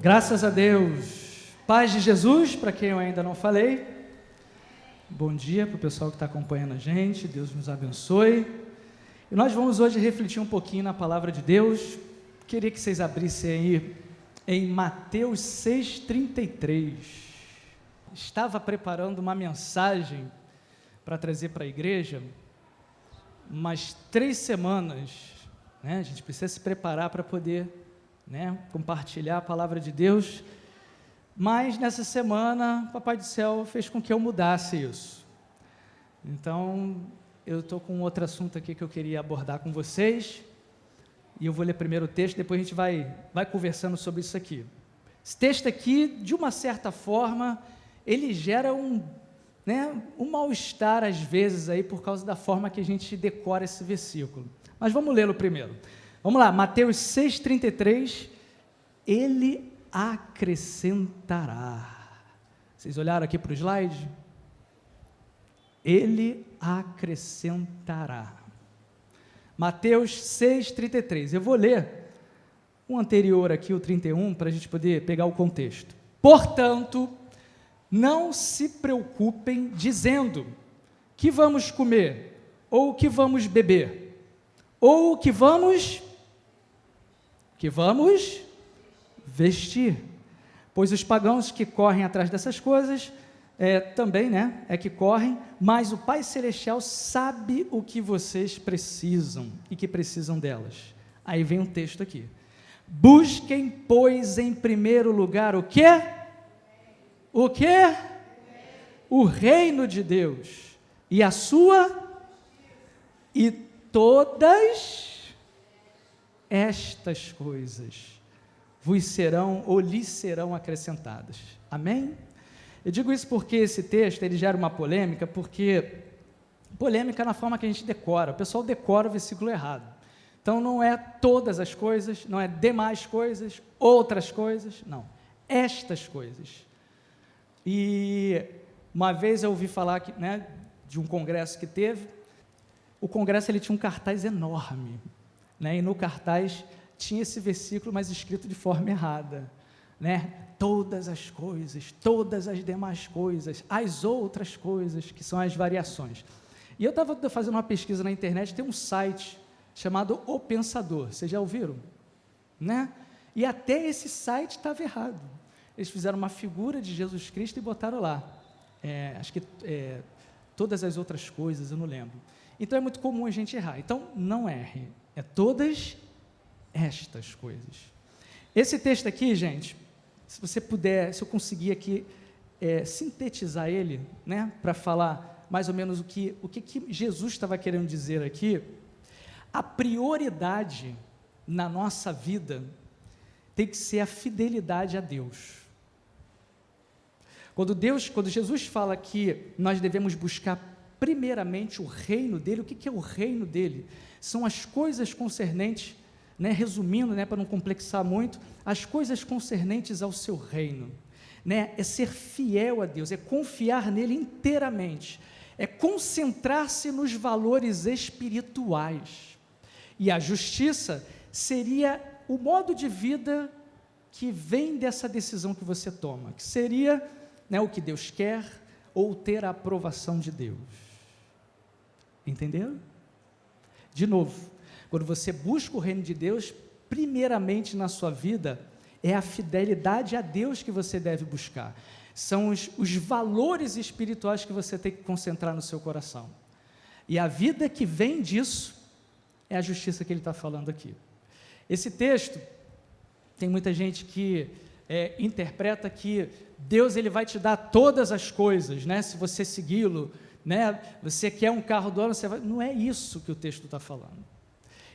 Graças a Deus. Paz de Jesus, para quem eu ainda não falei. Bom dia para o pessoal que está acompanhando a gente, Deus nos abençoe. E nós vamos hoje refletir um pouquinho na palavra de Deus. Queria que vocês abrissem aí em Mateus 6,33. Estava preparando uma mensagem para trazer para a igreja, umas 3 semanas, né? A gente precisa se preparar para poder, né, compartilhar a palavra de Deus, mas nessa semana o Papai do Céu fez com que eu mudasse isso. Então eu estou com outro assunto aqui que eu queria abordar com vocês, e eu vou ler primeiro o texto, depois a gente vai conversando sobre isso aqui. Esse texto aqui, de uma certa forma, ele gera um mal-estar às vezes aí por causa da forma que a gente decora esse versículo. Mas vamos lê-lo primeiro. Vamos lá, Mateus 6,33, ele acrescentará. Vocês olharam aqui para o slide? Ele acrescentará. Mateus 6,33. Eu vou ler o anterior aqui, o 31, para a gente poder pegar o contexto. Portanto, não se preocupem dizendo que vamos comer, ou que vamos beber, ou que vamos vestir, pois os pagãos que correm atrás dessas coisas também, que correm, mas o Pai Celestial sabe o que vocês precisam e que precisam delas. Aí vem um texto aqui: busquem, pois, em primeiro lugar o quê? O quê? O reino de Deus e a sua, e todas estas coisas vos serão ou lhes serão acrescentadas. Amém? Eu digo isso porque esse texto ele gera uma polêmica, polêmica na forma que a gente decora. O pessoal decora o versículo errado. Então não é todas as coisas, não é demais coisas, outras coisas, não. Estas coisas. E uma vez eu ouvi falar de um congresso que teve. O congresso ele tinha um cartaz enorme, e no cartaz tinha esse versículo, mas escrito de forma errada, todas as coisas, todas as demais coisas, as outras coisas, que são as variações. E eu estava fazendo uma pesquisa na internet, tem um site chamado O Pensador, vocês já ouviram? E até esse site estava errado. Eles fizeram uma figura de Jesus Cristo e botaram lá, acho que todas as outras coisas, eu não lembro. Então é muito comum a gente errar. Então não erre, é todas estas coisas. Esse texto aqui, gente, se você puder, se eu conseguir aqui sintetizar ele, para falar mais ou menos o que Jesus estava querendo dizer aqui, a prioridade na nossa vida tem que ser a fidelidade a Deus. Quando Jesus fala que nós devemos buscar primeiramente o reino dele, o que é o reino dele? São as coisas concernentes, resumindo, para não complexar muito, as coisas concernentes ao seu reino, é ser fiel a Deus, é confiar nele inteiramente, é concentrar-se nos valores espirituais, e a justiça seria o modo de vida que vem dessa decisão que você toma, que seria o que Deus quer, ou ter a aprovação de Deus. Entenderam? De novo, quando você busca o reino de Deus, primeiramente na sua vida, é a fidelidade a Deus que você deve buscar. São os valores espirituais que você tem que concentrar no seu coração. E a vida que vem disso é a justiça que ele está falando aqui. Esse texto, tem muita gente que interpreta que Deus ele vai te dar todas as coisas, se você segui-lo, você quer um carro do ano, não é isso que o texto está falando.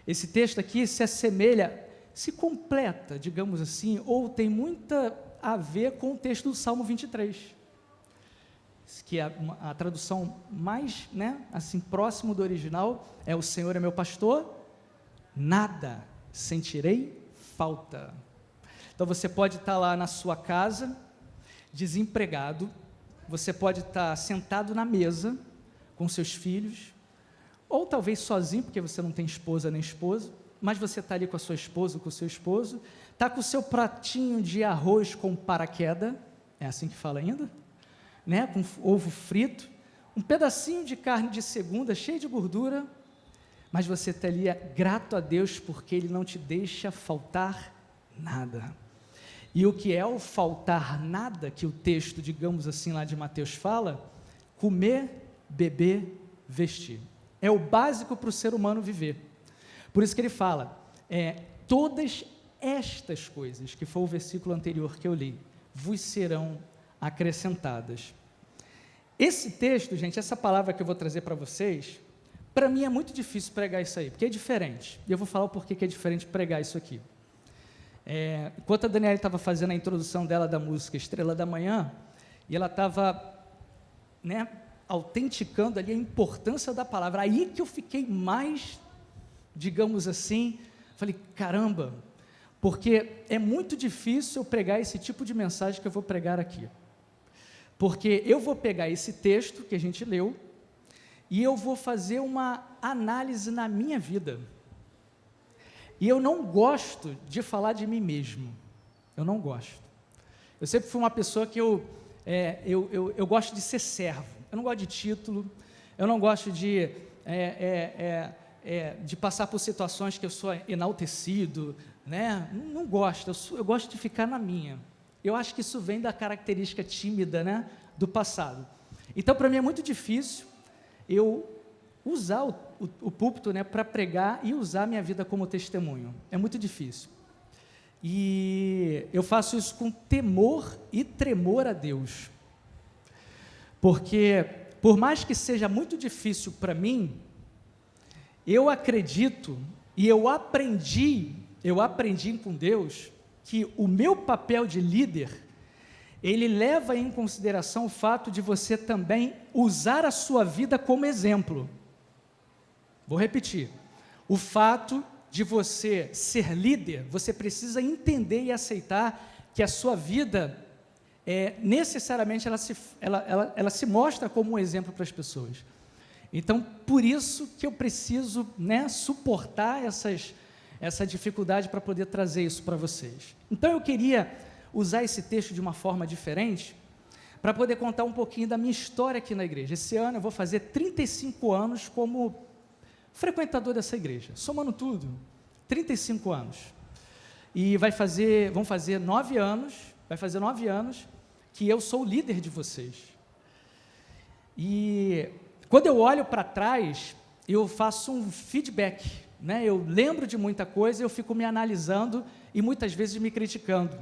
Esse texto aqui se assemelha, se completa, digamos assim, ou tem muita a ver com o texto do Salmo 23, que é a tradução mais, assim, próximo do original, é: o Senhor é meu pastor, nada sentirei falta. Então você pode estar lá na sua casa, desempregado, você pode estar sentado na mesa com seus filhos, ou talvez sozinho, porque você não tem esposa nem esposo, mas você está ali com a sua esposa, com o seu esposo, está com o seu pratinho de arroz com paraquedas, é assim que fala ainda, né? Com ovo frito, um pedacinho de carne de segunda, cheio de gordura, mas você está ali grato a Deus porque Ele não te deixa faltar nada. E o que é o faltar nada, que o texto, digamos assim, lá de Mateus fala? Comer, beber, vestir. É o básico para o ser humano viver. Por isso que ele fala, todas estas coisas, que foi o versículo anterior que eu li, vos serão acrescentadas. Esse texto, gente, essa palavra que eu vou trazer para vocês, para mim é muito difícil pregar isso aí, porque é diferente. E eu vou falar o porquê que é diferente pregar isso aqui. Enquanto a Daniela estava fazendo a introdução dela da música Estrela da Manhã, e ela estava, né, autenticando ali a importância da palavra, aí que eu fiquei mais, digamos assim, falei, caramba, porque é muito difícil eu pregar esse tipo de mensagem que eu vou pregar aqui, porque eu vou pegar esse texto que a gente leu, e eu vou fazer uma análise na minha vida. E eu não gosto de falar de mim mesmo. Eu não gosto. Eu sempre fui uma pessoa que eu gosto de ser servo. Eu não gosto de título. Eu não gosto de passar por situações que eu sou enaltecido, né? Não gosto. Eu gosto de ficar na minha. Eu acho que isso vem da característica tímida, né, do passado. Então, para mim é muito difícil eu usar o púlpito, né, para pregar e usar a minha vida como testemunho. É muito difícil. E eu faço isso com temor e tremor a Deus. Porque, por mais que seja muito difícil para mim, eu acredito e eu aprendi com Deus que o meu papel de líder, ele leva em consideração o fato de você também usar a sua vida como exemplo. Vou repetir, o fato de você ser líder, você precisa entender e aceitar que a sua vida, necessariamente, ela se mostra como um exemplo para as pessoas. Então, por isso que eu preciso, né, suportar essa dificuldade para poder trazer isso para vocês. Então, eu queria usar esse texto de uma forma diferente, para poder contar um pouquinho da minha história aqui na igreja. Esse ano eu vou fazer 35 anos como frequentador dessa igreja, somando tudo, 35 anos. E vão fazer 9 anos que eu sou o líder de vocês. E quando eu olho para trás, eu faço um feedback, né? Eu lembro de muita coisa, eu fico me analisando e muitas vezes me criticando.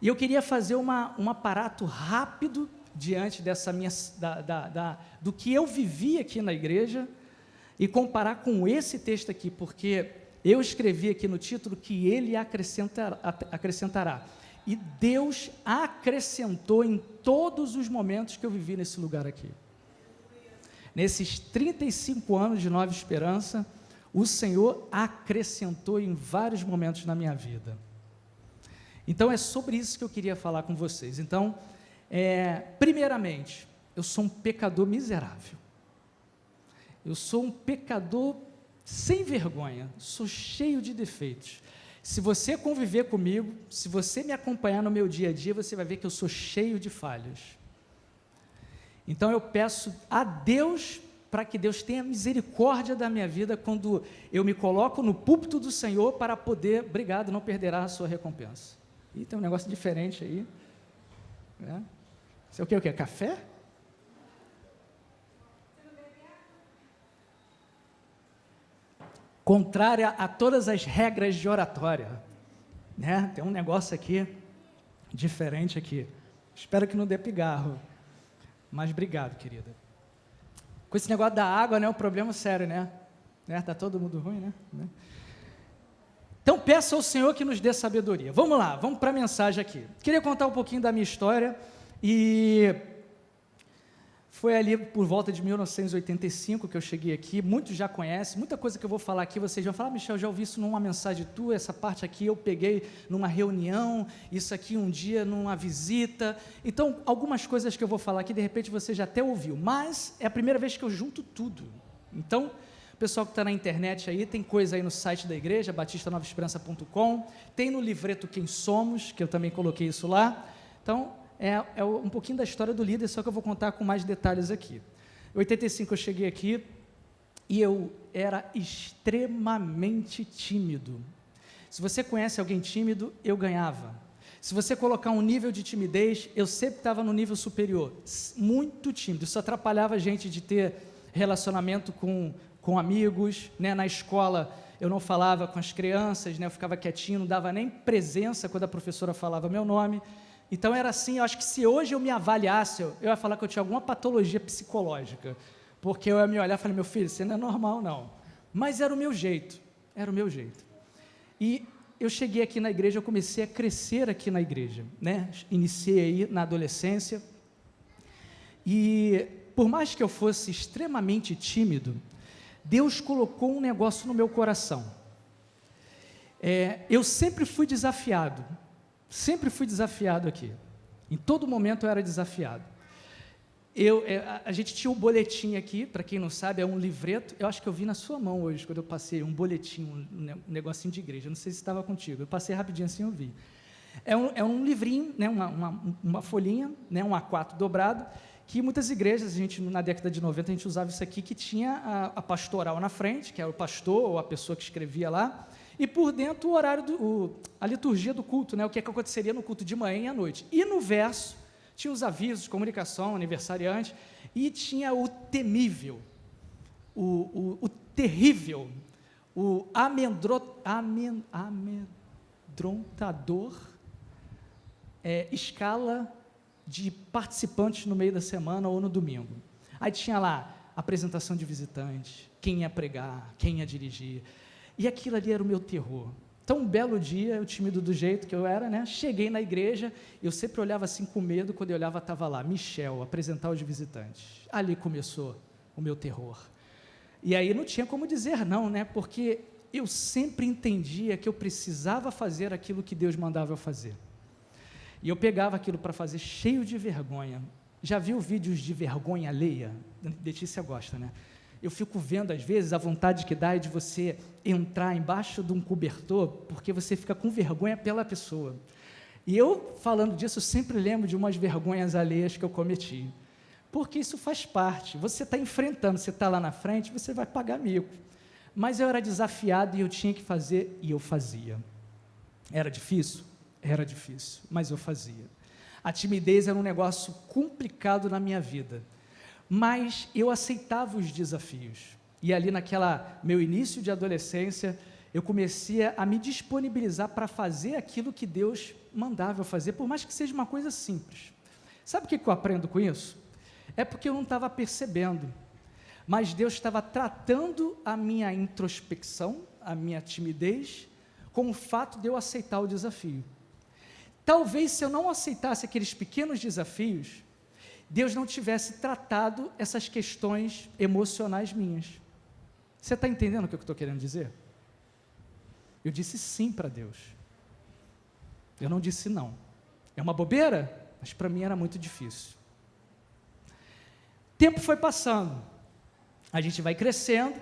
E eu queria fazer um aparato rápido diante dessa do que eu vivi aqui na igreja e comparar com esse texto aqui, porque eu escrevi aqui no título que ele acrescentará. E Deus acrescentou em todos os momentos que eu vivi nesse lugar aqui. Nesses 35 anos de Nova Esperança, o Senhor acrescentou em vários momentos na minha vida. Então, é sobre isso que eu queria falar com vocês. Então, primeiramente, eu sou um pecador miserável. Eu sou um pecador sem vergonha, sou cheio de defeitos. Se você conviver comigo, se você me acompanhar no meu dia a dia, você vai ver que eu sou cheio de falhas. Então, eu peço a Deus para que Deus tenha misericórdia da minha vida quando eu me coloco no púlpito do Senhor para poder, obrigado, não perderá a sua recompensa. E tem um negócio diferente aí, né? Isso é o quê? Café? Contrária a todas as regras de oratória, né? Tem um negócio aqui, diferente aqui. Espero que não dê pigarro, mas obrigado, querida. Com esse negócio da água, né? Um problema sério, né? Tá todo mundo ruim, né? Então, peça ao Senhor que nos dê sabedoria. Vamos lá, vamos para a mensagem aqui. Queria contar um pouquinho da minha história, e foi ali por volta de 1985 que eu cheguei aqui. Muitos já conhecem, muita coisa que eu vou falar aqui, vocês vão falar, Michel, já ouvi isso numa mensagem tua, essa parte aqui eu peguei numa reunião, isso aqui um dia numa visita. Então, algumas coisas que eu vou falar aqui, de repente você já até ouviu, mas é a primeira vez que eu junto tudo. Então, o pessoal que está na internet aí, tem coisa aí no site da igreja, batistanovesperança.com, tem no livreto Quem Somos, que eu também coloquei isso lá. Então, é um pouquinho da história do líder, só que eu vou contar com mais detalhes aqui. Em 85 eu cheguei aqui e eu era extremamente tímido. Se você conhece alguém tímido, eu ganhava. Se você colocar um nível de timidez, eu sempre estava no nível superior, muito tímido. Isso atrapalhava a gente de ter relacionamento com amigos, né? Na escola eu não falava com as crianças, né? Eu ficava quietinho, não dava nem presença quando a professora falava meu nome. Então era assim, eu acho que se hoje eu me avaliasse, eu ia falar que eu tinha alguma patologia psicológica, porque eu ia me olhar e falei, meu filho, você não é normal não. Mas era o meu jeito, E eu cheguei aqui na igreja, eu comecei a crescer aqui na igreja, né? Iniciei aí na adolescência, e por mais que eu fosse extremamente tímido, Deus colocou um negócio no meu coração. Eu sempre fui desafiado aqui, em todo momento eu era desafiado. A gente tinha um boletim aqui, para quem não sabe, é um livreto, eu acho que eu vi na sua mão hoje, quando eu passei, um boletim, um negocinho de igreja, não sei se estava contigo, eu passei rapidinho assim, eu vi. É um livrinho, né, uma folhinha, né, um A4 dobrado, que muitas igrejas, na década de 90, a gente usava isso aqui, que tinha a pastoral na frente, que era o pastor ou a pessoa que escrevia lá, e por dentro o horário, a liturgia do culto, né, o que aconteceria no culto de manhã e à noite. E no verso, tinha os avisos de comunicação, aniversariante, e tinha o temível, o terrível, o amedrontador, escala de participantes no meio da semana ou no domingo. Aí tinha lá apresentação de visitantes, quem ia pregar, quem ia dirigir, e aquilo ali era o meu terror. Então, um belo dia, eu tímido do jeito que eu era, né? Cheguei na igreja, eu sempre olhava assim com medo, quando eu olhava estava lá, Michel, apresentar os visitantes. Ali começou o meu terror. E aí não tinha como dizer não, né? Porque eu sempre entendia que eu precisava fazer aquilo que Deus mandava eu fazer. E eu pegava aquilo para fazer cheio de vergonha. Já viu vídeos de vergonha alheia? Letícia gosta, né? Eu fico vendo, às vezes, a vontade que dá é de você entrar embaixo de um cobertor, porque você fica com vergonha pela pessoa. E eu, falando disso, sempre lembro de umas vergonhas alheias que eu cometi. Porque isso faz parte. Você está enfrentando, você está lá na frente, você vai pagar mico. Mas eu era desafiado e eu tinha que fazer, e eu fazia. Era difícil? Era difícil, mas eu fazia. A timidez era um negócio complicado na minha vida. Mas eu aceitava os desafios, e ali naquela meu início de adolescência, eu comecei a me disponibilizar para fazer aquilo que Deus mandava eu fazer, por mais que seja uma coisa simples. Sabe o que eu aprendo com isso? É porque eu não estava percebendo, mas Deus estava tratando a minha introspecção, a minha timidez, com o fato de eu aceitar o desafio. Talvez se eu não aceitasse aqueles pequenos desafios, Deus não tivesse tratado essas questões emocionais minhas. Você está entendendo o que eu estou querendo dizer? Eu disse sim para Deus. Eu não disse não. É uma bobeira, mas para mim era muito difícil. O tempo foi passando, a gente vai crescendo,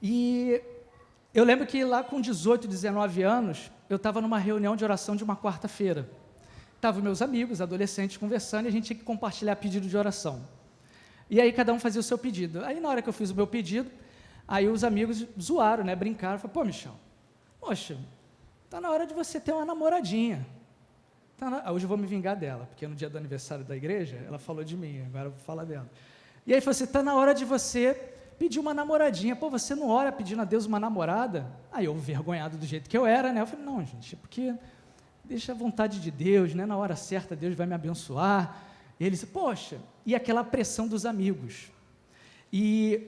e eu lembro que lá com 18, 19 anos, eu estava numa reunião de oração de uma quarta-feira. Estavam meus amigos, adolescentes, conversando, e a gente tinha que compartilhar pedido de oração. E aí cada um fazia o seu pedido. Aí na hora que eu fiz o meu pedido, aí os amigos zoaram, né, brincaram, falaram, pô, Michel, poxa, está na hora de você ter uma namoradinha. Hoje eu vou me vingar dela, porque no dia do aniversário da igreja, ela falou de mim, agora eu vou falar dela. E aí falou assim, está na hora de você pedir uma namoradinha. Pô, você não ora pedindo a Deus uma namorada? Aí eu, vergonhado do jeito que eu era, né, eu falei, não, gente, é porque deixa a vontade de Deus, né, na hora certa Deus vai me abençoar. E ele disse, poxa, e aquela pressão dos amigos. E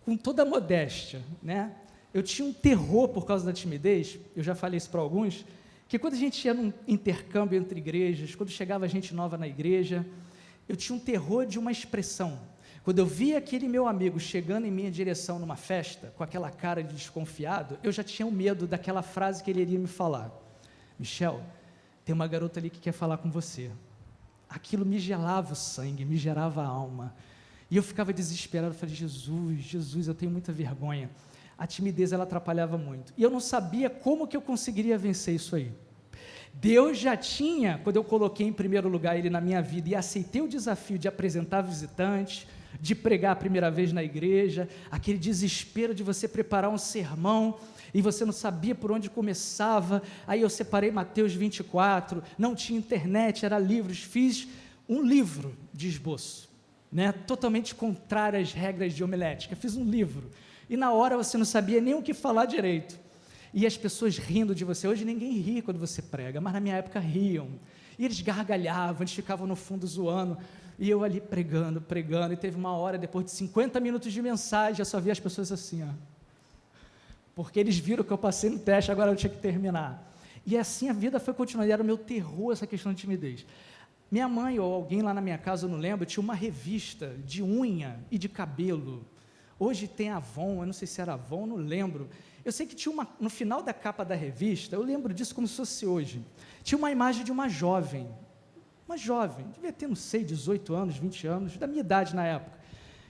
com toda a modéstia, né, eu tinha um terror por causa da timidez, eu já falei isso para alguns, que quando a gente ia num intercâmbio entre igrejas, quando chegava gente nova na igreja, eu tinha um terror de uma expressão. Quando eu via aquele meu amigo chegando em minha direção numa festa, com aquela cara de desconfiado, eu já tinha um medo daquela frase que ele iria me falar. Michel, tem uma garota ali que quer falar com você. Aquilo me gelava o sangue, me gerava a alma. E eu ficava desesperado, eu falei, Jesus, eu tenho muita vergonha. A timidez, ela atrapalhava muito. E eu não sabia como que eu conseguiria vencer isso aí. Deus já tinha, quando eu coloquei em primeiro lugar Ele na minha vida e aceitei o desafio de apresentar visitantes, de pregar a primeira vez na igreja, aquele desespero de você preparar um sermão e você não sabia por onde começava, aí eu separei Mateus 24, não tinha internet, era livros, fiz um livro de esboço, né, totalmente contrário às regras de homilética, fiz um livro, e na hora você não sabia nem o que falar direito, e as pessoas rindo de você. Hoje ninguém ri quando você prega, mas na minha época riam, e eles gargalhavam, eles ficavam no fundo zoando, e eu ali pregando, e teve uma hora, depois de 50 minutos de mensagem, eu só vi as pessoas assim, ó, porque eles viram que eu passei no teste, agora eu tinha que terminar, e assim a vida foi continuando, e era o meu terror essa questão de timidez. Minha mãe ou alguém lá na minha casa, eu não lembro, tinha uma revista de unha e de cabelo, hoje tem Avon, eu não sei se era Avon, não lembro, eu sei que tinha no final da capa da revista, eu lembro disso como se fosse hoje, tinha uma imagem de uma jovem, devia ter, não sei, 18 anos, 20 anos, da minha idade na época,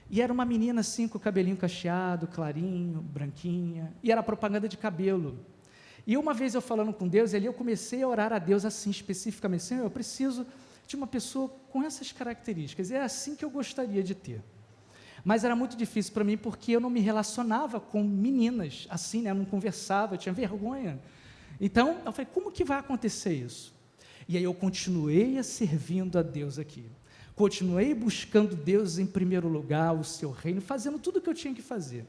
e era uma menina assim, com o cabelinho cacheado, clarinho, branquinha, e era propaganda de cabelo, e uma vez eu falando com Deus, ali eu comecei a orar a Deus assim, especificamente, Senhor, eu preciso de uma pessoa com essas características, é assim que eu gostaria de ter, mas era muito difícil para mim, porque eu não me relacionava com meninas, assim, né, eu não conversava, eu tinha vergonha, então eu falei, como que vai acontecer isso? E aí eu continuei servindo a Deus aqui, continuei buscando Deus em primeiro lugar, o seu reino, fazendo tudo o que eu tinha que fazer,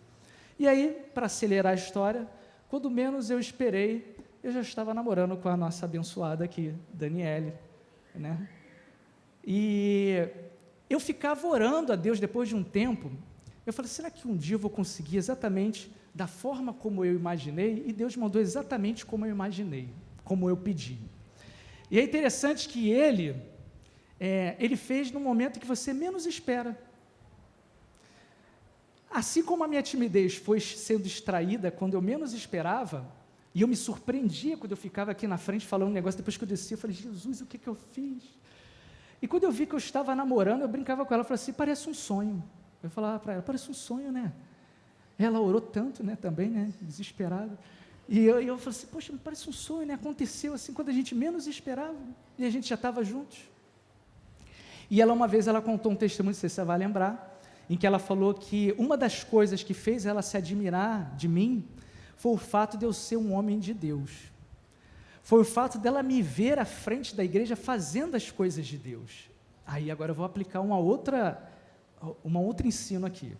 e aí, para acelerar a história, quando menos eu esperei, eu já estava namorando com a nossa abençoada aqui, Daniele, né, e eu ficava orando a Deus depois de um tempo, eu falei, será que um dia eu vou conseguir exatamente da forma como eu imaginei? E Deus mandou exatamente como eu imaginei, como eu pedi. E é interessante que Ele fez no momento que você menos espera. Assim como a minha timidez foi sendo extraída quando eu menos esperava, e eu me surpreendia quando eu ficava aqui na frente falando um negócio, depois que eu desci, eu falei, Jesus, o que eu fiz? E quando eu vi que eu estava namorando, eu brincava com ela, eu falei assim, parece um sonho. Eu falava para ela, parece um sonho, né? Ela orou tanto, né, também, né, desesperada. E eu falei assim, poxa, parece um sonho, né? Aconteceu assim, quando a gente menos esperava, e a gente já estava juntos. E ela, uma vez, ela contou um testemunho, não sei se você vai lembrar, em que ela falou que uma das coisas que fez ela se admirar de mim, foi o fato de eu ser um homem de Deus. Foi o fato dela me ver à frente da igreja fazendo as coisas de Deus. Aí agora eu vou aplicar uma outra ensino aqui.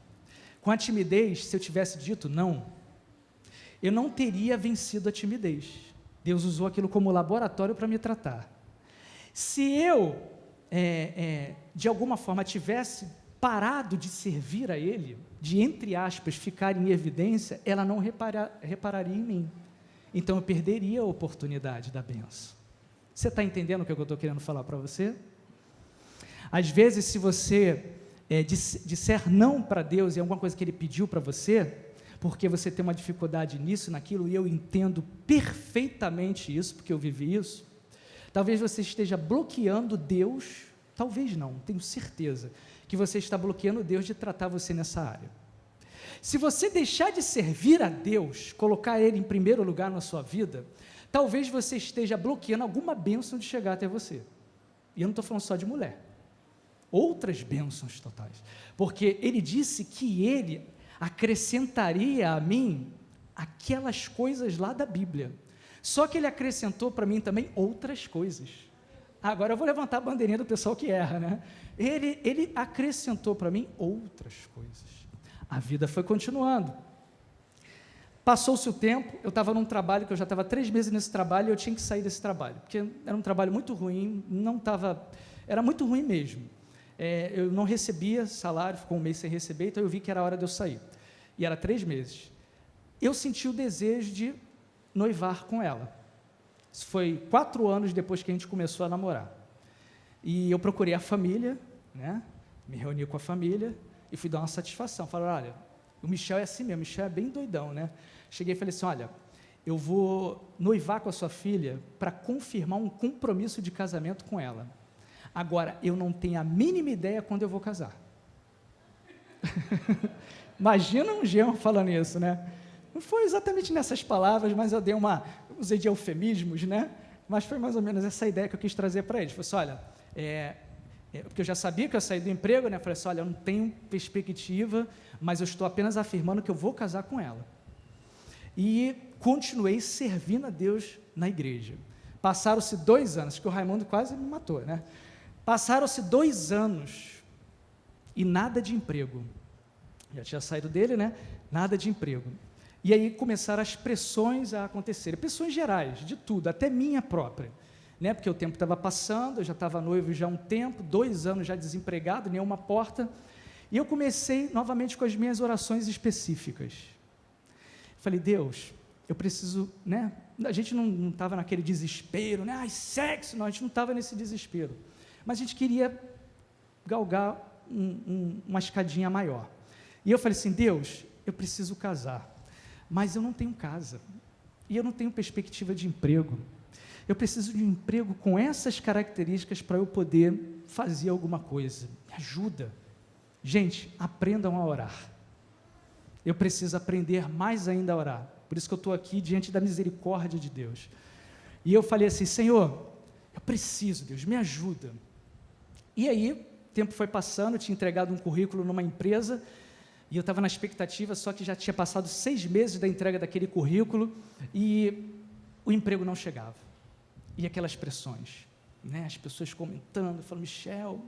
Com a timidez, se eu tivesse dito não, eu não teria vencido a timidez. Deus usou aquilo como laboratório para me tratar. Se eu, de alguma forma, tivesse parado de servir a Ele, de, entre aspas, ficar em evidência, ela não repararia em mim. Então eu perderia a oportunidade da bênção. Você está entendendo o que eu estou querendo falar para você? Às vezes, se você disser não para Deus em alguma coisa que Ele pediu para você, porque você tem uma dificuldade nisso, naquilo, e eu entendo perfeitamente isso, porque eu vivi isso, talvez você esteja bloqueando Deus, talvez não, tenho certeza, que você está bloqueando Deus de tratar você nessa área. Se você deixar de servir a Deus, colocar Ele em primeiro lugar na sua vida, talvez você esteja bloqueando alguma bênção de chegar até você. E eu não estou falando só de mulher, outras bênçãos totais, porque Ele disse que Ele acrescentaria a mim aquelas coisas lá da Bíblia, só que Ele acrescentou para mim também outras coisas. Agora eu vou levantar a bandeirinha do pessoal que erra, né? Ele acrescentou para mim outras coisas. A vida foi continuando. Passou-se o tempo, eu estava num trabalho que eu já estava 3 meses nesse trabalho e eu tinha que sair desse trabalho, porque era um trabalho muito ruim, era muito ruim mesmo. Eu não recebia salário, ficou 1 mês sem receber, então eu vi que era hora de eu sair. E era 3 meses. Eu senti o desejo de noivar com ela. Isso foi 4 anos depois que a gente começou a namorar. E eu procurei a família, né? Me reuni com a família e fui dar uma satisfação. Falei, olha, o Michel é assim mesmo, o Michel é bem doidão, né? Cheguei e falei assim, olha, eu vou noivar com a sua filha para confirmar um compromisso de casamento com ela. Agora, eu não tenho a mínima ideia quando eu vou casar. Imagina um genro falando isso, né? Não foi exatamente nessas palavras, mas eu usei de eufemismos, né? Mas foi mais ou menos essa ideia que eu quis trazer para eles. Falei assim, olha, porque eu já sabia que eu ia sair do emprego, né? Eu falei assim, olha, eu não tenho perspectiva, mas eu estou apenas afirmando que eu vou casar com ela. E continuei servindo a Deus na igreja. Passaram-se 2 anos, que o Raimundo quase me matou, né? Passaram-se 2 anos e nada de emprego. Já tinha saído dele, né? Nada de emprego. E aí começaram as pressões a acontecerem, pressões gerais, de tudo, até minha própria, né? Porque o tempo estava passando, eu já estava noivo já há um tempo, 2 anos já desempregado, nenhuma porta, e eu comecei novamente com as minhas orações específicas. Falei, Deus, eu preciso, né? A gente não estava naquele desespero, né? Ai, sexo, não, a gente não estava nesse desespero, mas a gente queria galgar uma escadinha maior. E eu falei assim, Deus, eu preciso casar, mas eu não tenho casa, e eu não tenho perspectiva de emprego, eu preciso de um emprego com essas características para eu poder fazer alguma coisa, me ajuda. Gente, aprendam a orar, eu preciso aprender mais ainda a orar, por isso que eu estou aqui diante da misericórdia de Deus, e eu falei assim, Senhor, eu preciso, Deus, me ajuda. E aí, o tempo foi passando, eu tinha entregado um currículo numa empresa, e eu estava na expectativa, só que já tinha passado 6 meses da entrega daquele currículo, e o emprego não chegava, e aquelas pressões, né? As pessoas comentando, falando, Michel,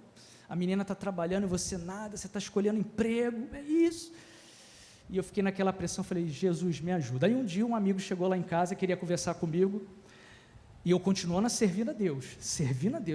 a menina está trabalhando e você nada, você está escolhendo emprego, é isso, e eu fiquei naquela pressão, falei, Jesus, me ajuda. Aí um dia um amigo chegou lá em casa, queria conversar comigo, e eu continuando a servir a Deus,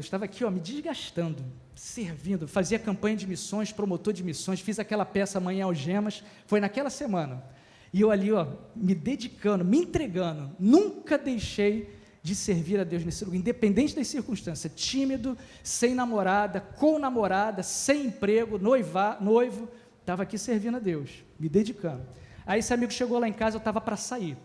estava aqui, me desgastando, servindo, fazia campanha de missões, promotor de missões, fiz aquela peça Amanhã Algemas, foi naquela semana, e eu ali, me dedicando, me entregando, nunca deixei de servir a Deus nesse lugar, independente das circunstâncias, tímido, sem namorada, com namorada, sem emprego, noivo, estava aqui servindo a Deus, me dedicando. Aí esse amigo chegou lá em casa, eu estava para sair.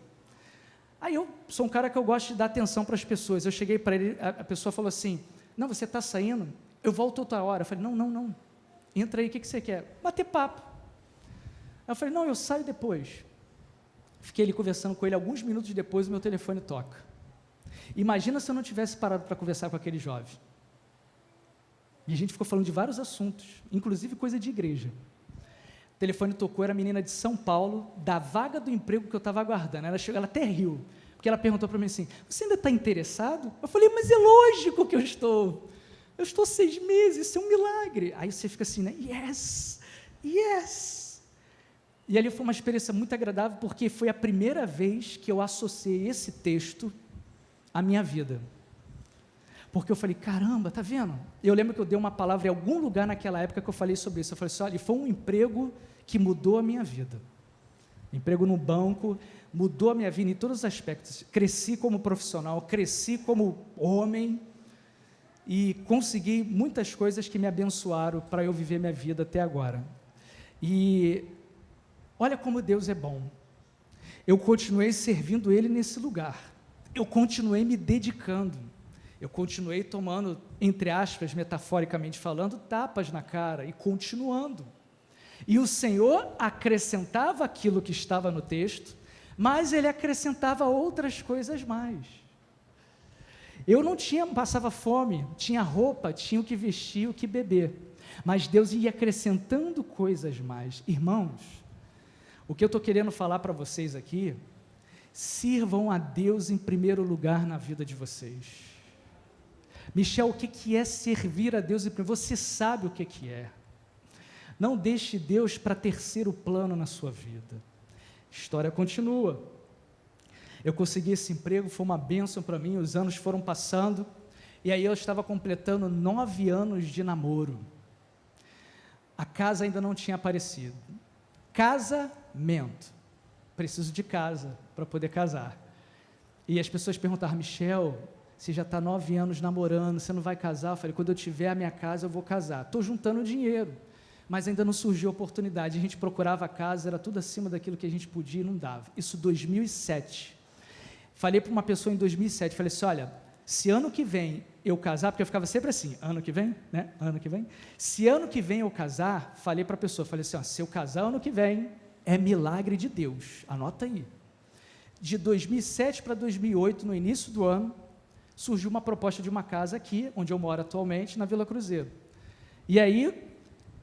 Aí eu sou um cara que eu gosto de dar atenção para as pessoas, eu cheguei para ele, a pessoa falou assim, não, você está saindo? Eu volto outra hora. Eu falei, não, entra aí, o que você quer? Bater papo. Aí eu falei, não, eu saio depois. Fiquei ali conversando com ele, alguns minutos depois o meu telefone toca. Imagina se eu não tivesse parado para conversar com aquele jovem. E a gente ficou falando de vários assuntos, inclusive coisa de igreja. O telefone tocou, era a menina de São Paulo, da vaga do emprego que eu estava aguardando. Ela chegou, ela até riu, porque ela perguntou para mim assim, você ainda está interessado? Eu falei, mas é lógico que eu estou 6 meses, isso é um milagre. Aí você fica assim, né? Yes. E ali foi uma experiência muito agradável, porque foi a primeira vez que eu associei esse texto à minha vida. Porque eu falei, caramba, tá vendo? Eu lembro que eu dei uma palavra em algum lugar naquela época que eu falei sobre isso. Eu falei assim, olha, foi um emprego que mudou a minha vida. Emprego no banco, mudou a minha vida em todos os aspectos. Cresci como profissional, cresci como homem, e consegui muitas coisas que me abençoaram para eu viver minha vida até agora. E olha como Deus é bom. Eu continuei servindo Ele nesse lugar. Eu continuei me dedicando. Eu continuei tomando, entre aspas, metaforicamente falando, tapas na cara e continuando. E o Senhor acrescentava aquilo que estava no texto, mas Ele acrescentava outras coisas mais. Eu não passava fome, tinha roupa, tinha o que vestir, o que beber, mas Deus ia acrescentando coisas mais. Irmãos, o que eu estou querendo falar para vocês aqui, sirvam a Deus em primeiro lugar na vida de vocês. Michel, o que é servir a Deus em primeiro? Você sabe o que é. Não deixe Deus para terceiro plano na sua vida. A história continua. Eu consegui esse emprego, foi uma bênção para mim, os anos foram passando, e aí eu estava completando 9 anos de namoro. A casa ainda não tinha aparecido. Casamento. Preciso de casa para poder casar. E as pessoas perguntavam, Michel, você já está 9 anos namorando, você não vai casar? Eu falei, quando eu tiver a minha casa eu vou casar. Estou juntando dinheiro, mas ainda não surgiu a oportunidade. A gente procurava a casa, era tudo acima daquilo que a gente podia e não dava. Isso 2007. Falei para uma pessoa em 2007, falei assim, olha, se ano que vem eu casar, porque eu ficava sempre assim, ano que vem, né? Ano que vem. Se ano que vem eu casar, falei para a pessoa, falei assim, ó, se eu casar ano que vem, é milagre de Deus, anota aí. De 2007 para 2008, no início do ano, surgiu uma proposta de uma casa aqui, onde eu moro atualmente, na Vila Cruzeiro. E aí,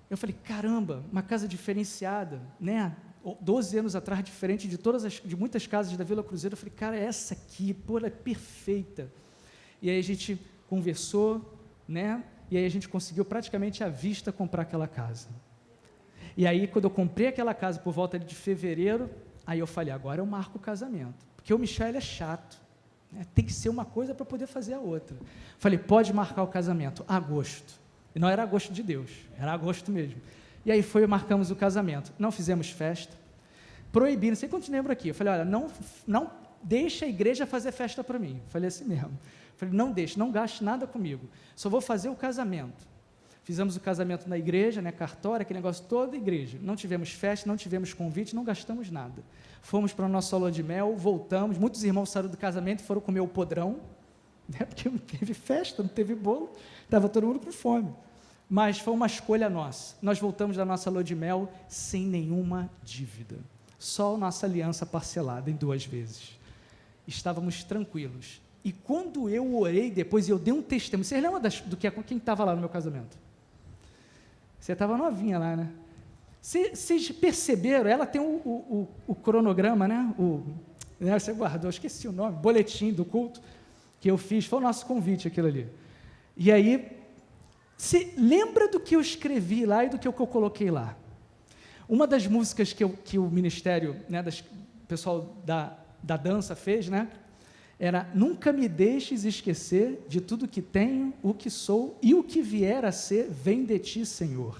eu falei, caramba, uma casa diferenciada, né? 12 anos atrás, diferente de muitas casas da Vila Cruzeiro. Eu falei, cara, essa aqui, pô, ela é perfeita. E aí a gente conversou, né? E aí a gente conseguiu praticamente à vista comprar aquela casa. E aí, quando eu comprei aquela casa por volta de fevereiro, aí eu falei, agora eu marco o casamento. Porque o Michel, ele é chato, né? Tem que ser uma coisa para poder fazer a outra. Falei, pode marcar o casamento, agosto. E não era agosto de Deus, era agosto mesmo. E aí marcamos o casamento. Não fizemos festa, proibi, não sei quantos lembram aqui. Eu falei, olha, não deixa a igreja fazer festa para mim. Eu falei assim mesmo. Falei, não deixe, não gaste nada comigo, só vou fazer o casamento. Fizemos o casamento na igreja, né, cartório, aquele negócio todo, igreja. Não tivemos festa, não tivemos convite, não gastamos nada. Fomos para a nossa lua de mel, voltamos, muitos irmãos saíram do casamento e foram comer o podrão, né, porque não teve festa, não teve bolo, estava todo mundo com fome. Mas foi uma escolha nossa. Nós voltamos da nossa lua de mel sem nenhuma dívida, só a nossa aliança parcelada em 2 vezes. Estávamos tranquilos. E quando eu orei depois, eu dei um testemunho. Vocês lembram quem estava lá no meu casamento? Você estava novinha lá, né? Vocês perceberam? Ela tem o cronograma, né? Você guardou, esqueci o nome, boletim do culto que eu fiz, foi o nosso convite aquilo ali. E aí, você lembra do que eu escrevi lá e do que eu coloquei lá? Uma das músicas que o ministério, né, o pessoal da dança fez, né? Era, nunca me deixes esquecer de tudo que tenho, o que sou e o que vier a ser, vem de ti, Senhor.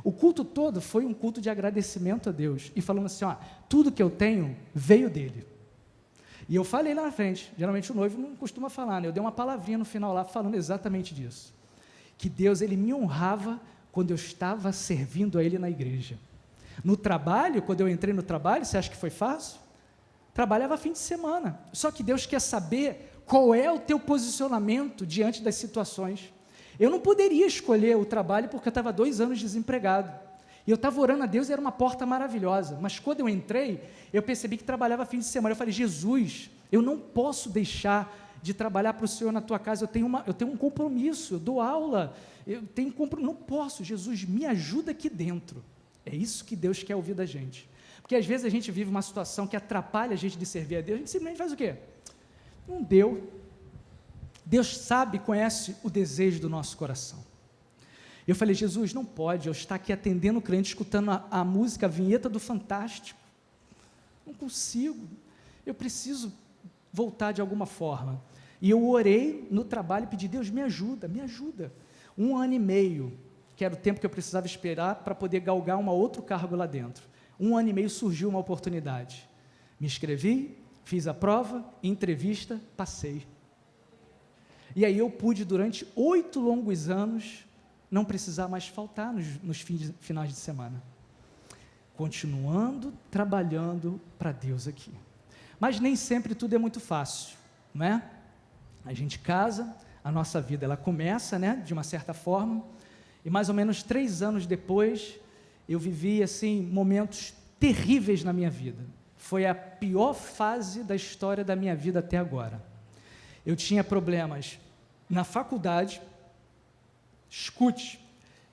O culto todo foi um culto de agradecimento a Deus, e falando assim, ó, tudo que eu tenho veio dele. E eu falei lá na frente, geralmente o noivo não costuma falar, né? Eu dei uma palavrinha no final lá, falando exatamente disso, que Deus, ele me honrava quando eu estava servindo a ele na igreja. No trabalho, quando eu entrei no trabalho, você acha que foi fácil? Trabalhava fim de semana, só que Deus quer saber qual é o teu posicionamento diante das situações. Eu não poderia escolher o trabalho porque eu estava 2 anos desempregado, e eu estava orando a Deus e era uma porta maravilhosa, mas quando eu entrei, eu percebi que trabalhava fim de semana. Eu falei, Jesus, eu não posso deixar de trabalhar para o Senhor na tua casa, eu tenho um compromisso, eu dou aula, eu tenho compromisso, não posso, Jesus, me ajuda aqui dentro. É isso que Deus quer ouvir da gente. Porque às vezes a gente vive uma situação que atrapalha a gente de servir a Deus, a gente simplesmente faz o quê? Não deu. Deus sabe, conhece o desejo do nosso coração. Eu falei, Jesus, não pode eu estar aqui atendendo o cliente, escutando a música, a vinheta do Fantástico. Não consigo. Eu preciso voltar de alguma forma. E eu orei no trabalho e pedi, Deus, me ajuda, me ajuda. 1 ano e meio, que era o tempo que eu precisava esperar para poder galgar um outro cargo lá dentro. 1 ano e meio surgiu uma oportunidade. Me inscrevi, fiz a prova, entrevista, passei. E aí eu pude, durante 8 longos anos, não precisar mais faltar nos finais de semana. Continuando trabalhando para Deus aqui. Mas nem sempre tudo é muito fácil, não é? A gente casa, a nossa vida ela começa, né, de uma certa forma, e mais ou menos 3 anos depois, eu vivi, assim, momentos terríveis na minha vida. Foi a pior fase da história da minha vida até agora. Eu tinha problemas na faculdade, escute,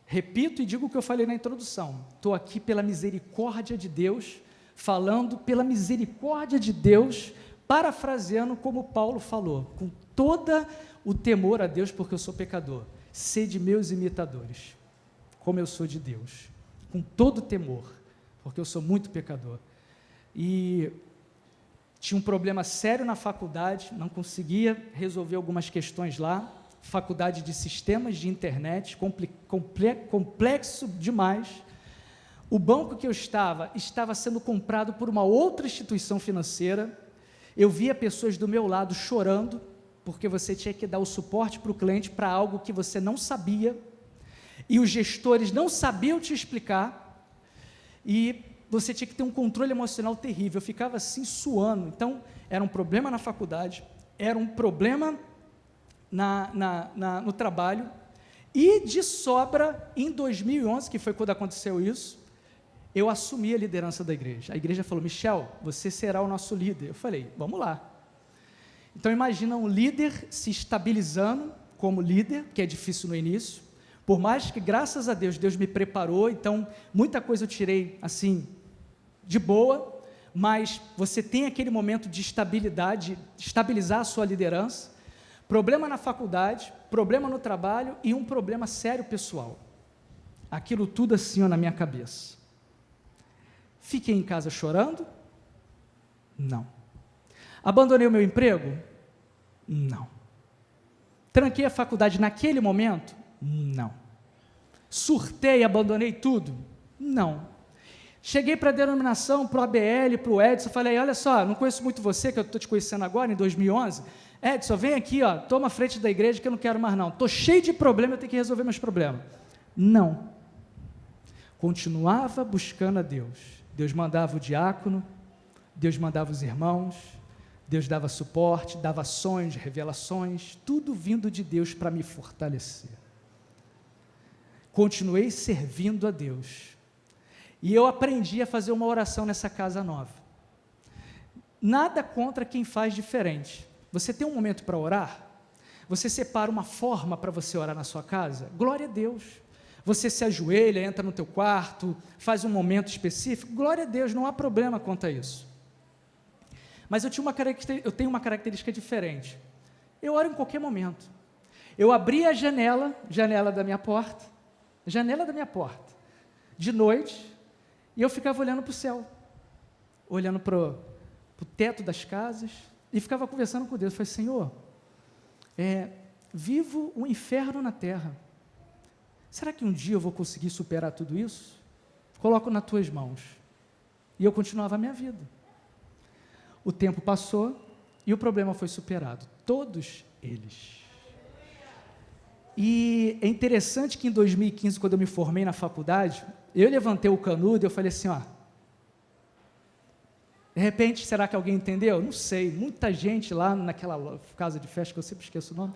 repito e digo o que eu falei na introdução, estou aqui pela misericórdia de Deus, falando pela misericórdia de Deus, parafraseando como Paulo falou, com todo o temor a Deus, porque eu sou pecador, sede meus imitadores, como eu sou de Deus, com todo temor, porque eu sou muito pecador. E tinha um problema sério na faculdade, não conseguia resolver algumas questões lá, faculdade de sistemas de internet, complexo demais. O banco que eu estava sendo comprado por uma outra instituição financeira. Eu via pessoas do meu lado chorando, porque você tinha que dar o suporte para o cliente para algo que você não sabia, e os gestores não sabiam te explicar, e você tinha que ter um controle emocional terrível. Eu ficava assim suando. Então era um problema na faculdade, era um problema no trabalho, e de sobra, em 2011, que foi quando aconteceu isso, eu assumi a liderança da igreja. A igreja falou: Michel, você será o nosso líder. Eu falei: vamos lá. Então imagina um líder se estabilizando como líder, que é difícil no início, por mais que, graças a Deus, Deus me preparou, então muita coisa eu tirei assim, de boa, mas você tem aquele momento de estabilidade, estabilizar a sua liderança, problema na faculdade, problema no trabalho e um problema sério pessoal. Aquilo tudo assim ó, na minha cabeça. Fiquei em casa chorando? Não. Abandonei o meu emprego? Não. Tranquei a faculdade naquele momento? Não. Surtei e abandonei tudo? Não. Cheguei para a denominação, para o ABL, para o Edson, falei: olha só, não conheço muito você, que eu estou te conhecendo agora, em 2011, Edson, vem aqui, ó, toma a frente da igreja que eu não quero mais não, estou cheio de problema, eu tenho que resolver meus problemas. Não. Continuava buscando a Deus. Deus mandava o diácono, Deus mandava os irmãos, Deus dava suporte, dava sonhos, revelações, tudo vindo de Deus para me fortalecer. Continuei servindo a Deus. E eu aprendi a fazer uma oração nessa casa nova. Nada contra quem faz diferente. Você tem um momento para orar? Você separa uma forma para você orar na sua casa? Glória a Deus. Você se ajoelha, entra no teu quarto, faz um momento específico? Glória a Deus, não há problema quanto a isso. Mas eu tenho uma característica diferente. Eu oro em qualquer momento. Eu abri a janela da minha porta, de noite, e eu ficava olhando para o céu, olhando para o teto das casas, e ficava conversando com Deus. Eu falei: Senhor, vivo um inferno na terra. Será que um dia eu vou conseguir superar tudo isso? Coloco nas tuas mãos. E eu continuava a minha vida. O tempo passou e o problema foi superado. Todos eles. E é interessante que em 2015, quando eu me formei na faculdade, eu levantei o canudo e eu falei assim, ó, de repente, será que alguém entendeu? Não sei, muita gente lá naquela casa de festa, que eu sempre esqueço o nome,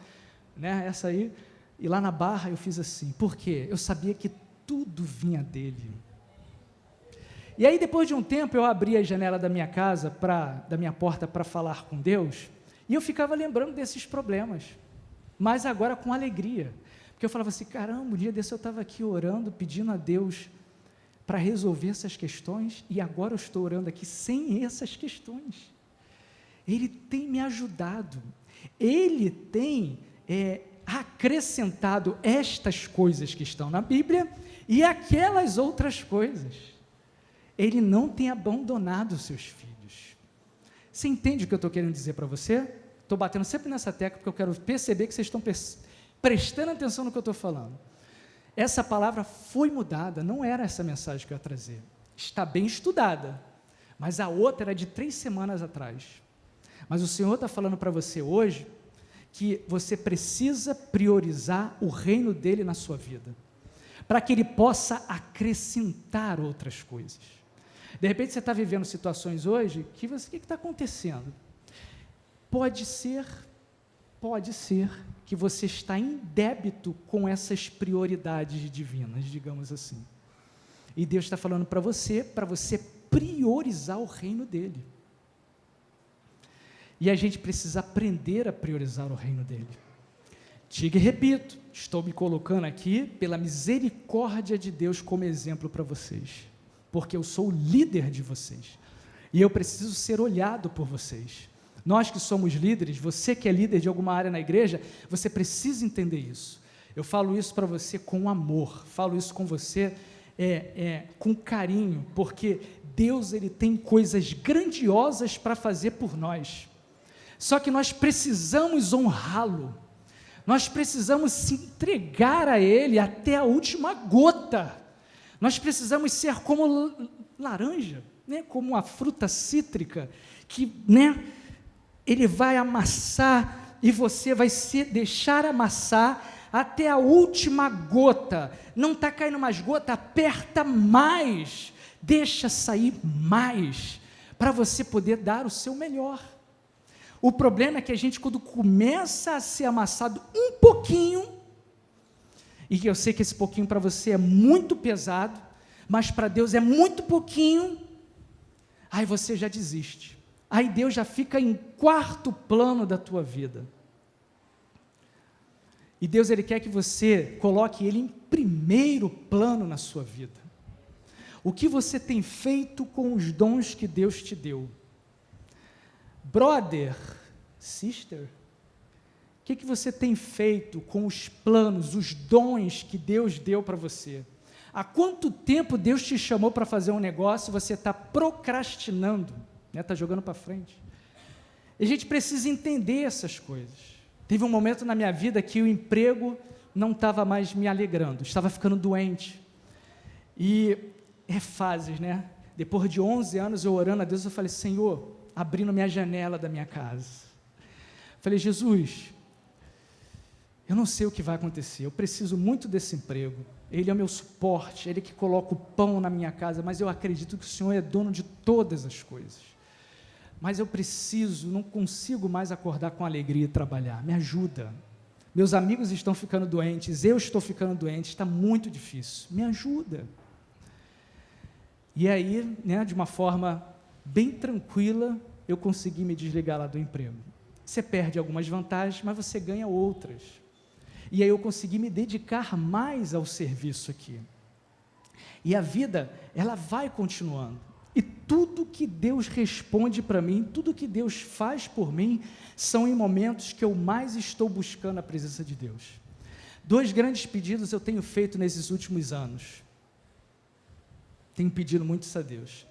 né, essa aí, e lá na Barra eu fiz assim, por quê? Eu sabia que tudo vinha dele. E aí, depois de um tempo, eu abri a janela da minha casa, da minha porta, para falar com Deus, e eu ficava lembrando desses problemas, mas agora com alegria, porque eu falava assim, caramba, um dia desse eu estava aqui orando, pedindo a Deus para resolver essas questões, e agora eu estou orando aqui sem essas questões. Ele tem me ajudado, Ele tem acrescentado estas coisas que estão na Bíblia, e aquelas outras coisas. Ele não tem abandonado os seus filhos. Você entende o que eu estou querendo dizer para você? Estou batendo sempre nessa tecla, porque eu quero perceber que vocês estão prestando atenção no que eu estou falando. Essa palavra foi mudada, não era essa mensagem que eu ia trazer. Está bem estudada, mas a outra era de 3 semanas atrás. Mas o Senhor está falando para você hoje, que você precisa priorizar o reino dEle na sua vida, para que Ele possa acrescentar outras coisas. De repente você está vivendo situações hoje, que o que está acontecendo? Pode ser que você está em débito com essas prioridades divinas, digamos assim. E Deus está falando para você priorizar o reino dEle. E a gente precisa aprender a priorizar o reino dEle. Digo e repito, estou me colocando aqui pela misericórdia de Deus como exemplo para vocês, porque eu sou o líder de vocês, e eu preciso ser olhado por vocês. Nós que somos líderes, você que é líder de alguma área na igreja, você precisa entender isso. Eu falo isso para você com amor, falo isso com você com carinho, porque Deus Ele tem coisas grandiosas para fazer por nós, só que nós precisamos honrá-lo, nós precisamos se entregar a Ele até a última gota, nós precisamos ser como laranja, né, como uma fruta cítrica, que, né, Ele vai amassar, e você vai se deixar amassar até a última gota. Não está caindo mais gota, aperta mais, deixa sair mais, para você poder dar o seu melhor. O problema é que a gente, quando começa a ser amassado um pouquinho, e que eu sei que esse pouquinho para você é muito pesado, mas para Deus é muito pouquinho, aí você já desiste. Aí Deus já fica em quarto plano da tua vida. E Deus, Ele quer que você coloque Ele em primeiro plano na sua vida. O que você tem feito com os dons que Deus te deu? Brother, sister, o que você tem feito com os planos, os dons que Deus deu para você? Há quanto tempo Deus te chamou para fazer um negócio e você está procrastinando, está jogando para frente? E a gente precisa entender essas coisas. Teve um momento na minha vida que o emprego não estava mais me alegrando, estava ficando doente. E é fases, né? Depois de 11 anos eu orando a Deus, eu falei, Senhor, abrindo minha janela da minha casa. Falei, Jesus, eu não sei o que vai acontecer, eu preciso muito desse emprego. Ele é o meu suporte, Ele que coloca o pão na minha casa, mas eu acredito que o Senhor é dono de todas as coisas. Mas eu preciso, não consigo mais acordar com alegria e trabalhar, me ajuda. Meus amigos estão ficando doentes, eu estou ficando doente, está muito difícil, me ajuda. E aí, né, de uma forma bem tranquila, eu consegui me desligar lá do emprego. Você perde algumas vantagens, mas você ganha outras. E aí eu consegui me dedicar mais ao serviço aqui. E a vida, ela vai continuando. E tudo que Deus responde para mim, tudo que Deus faz por mim, são em momentos que eu mais estou buscando a presença de Deus. 2 grandes pedidos eu tenho feito nesses últimos anos. Tenho pedido muito isso a Deus.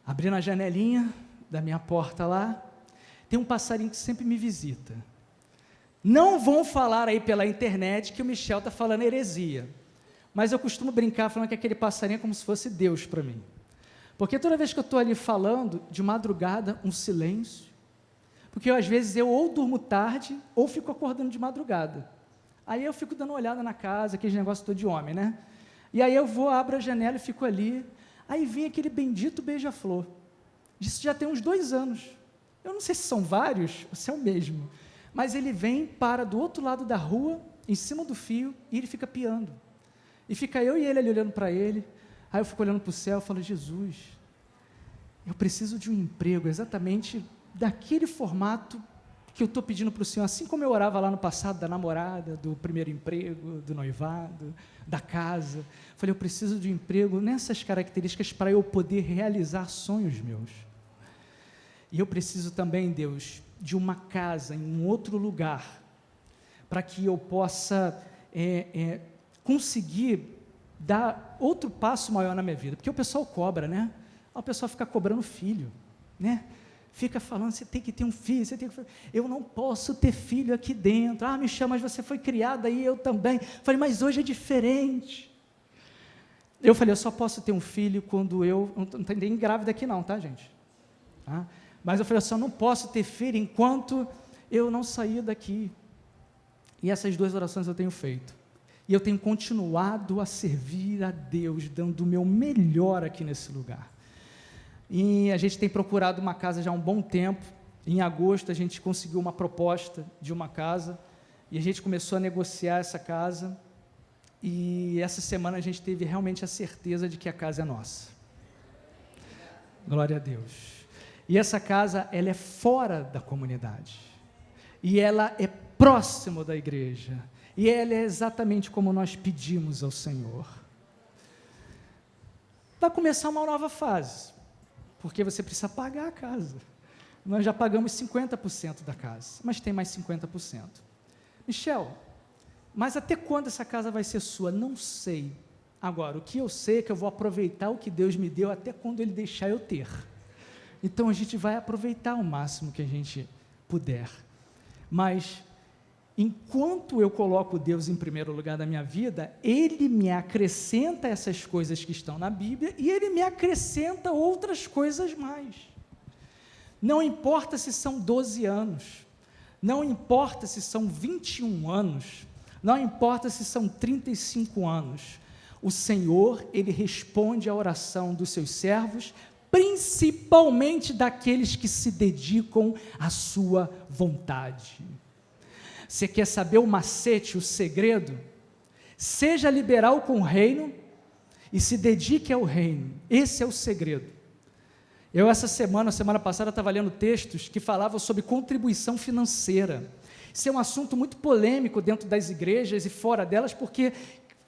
Abrindo a janelinha da minha porta lá, tem um passarinho que sempre me visita. Não vão falar aí pela internet que o Michel está falando heresia, mas eu costumo brincar falando que aquele passarinho é como se fosse Deus para mim. Porque toda vez que eu estou ali falando, de madrugada, um silêncio, porque às vezes eu ou durmo tarde, ou fico acordando de madrugada. Aí eu fico dando uma olhada na casa, aquele negócio todo de homem, né? E aí eu vou, abro a janela e fico ali, aí vem aquele bendito beija-flor. Isso já tem uns 2 anos. Eu não sei se são vários, ou se é o mesmo, mas ele vem, para do outro lado da rua, em cima do fio, e ele fica piando. E fica eu e ele ali olhando para ele. Aí eu fico olhando para o céu e falo, Jesus, eu preciso de um emprego exatamente daquele formato que eu estou pedindo para o Senhor, assim como eu orava lá no passado, da namorada, do primeiro emprego, do noivado, da casa. Falei, eu preciso de um emprego nessas características para eu poder realizar sonhos meus. E eu preciso também, Deus, de uma casa em um outro lugar, para que eu possa conseguir dar outro passo maior na minha vida, porque o pessoal cobra, né? O pessoal fica cobrando filho, né? Fica falando, você tem que ter um filho, você tem que... Eu não posso ter filho aqui dentro. Ah, Michel, mas você foi criada aí, eu também. Falei, mas hoje é diferente. Eu falei, eu só posso ter um filho quando eu... Não tem ninguém grávida aqui não, tá, gente? Tá? Mas eu falei, eu só não posso ter filho enquanto eu não sair daqui. E essas 2 orações eu tenho feito. E eu tenho continuado a servir a Deus, dando o meu melhor aqui nesse lugar. E a gente tem procurado uma casa já há um bom tempo. Em agosto a gente conseguiu uma proposta de uma casa, e a gente começou a negociar essa casa, e essa semana a gente teve realmente a certeza de que a casa é nossa. Glória a Deus. E essa casa, ela é fora da comunidade, e ela é próximo da igreja, e ela é exatamente como nós pedimos ao Senhor. Vai começar uma nova fase, porque você precisa pagar a casa. Nós já pagamos 50% da casa, mas tem mais 50%. Michel, mas até quando essa casa vai ser sua? Não sei. Agora, o que eu sei é que eu vou aproveitar o que Deus me deu até quando Ele deixar eu ter. Então, a gente vai aproveitar o máximo que a gente puder. Mas, enquanto eu coloco Deus em primeiro lugar da minha vida, Ele me acrescenta essas coisas que estão na Bíblia e Ele me acrescenta outras coisas mais. Não importa se são 12 anos, não importa se são 21 anos, não importa se são 35 anos, o Senhor, Ele responde à oração dos seus servos principalmente daqueles que se dedicam à sua vontade. Você quer saber o macete, o segredo? Seja liberal com o reino e se dedique ao reino. Esse é o segredo. Eu, semana passada, estava lendo textos que falavam sobre contribuição financeira. Isso é um assunto muito polêmico dentro das igrejas e fora delas, porque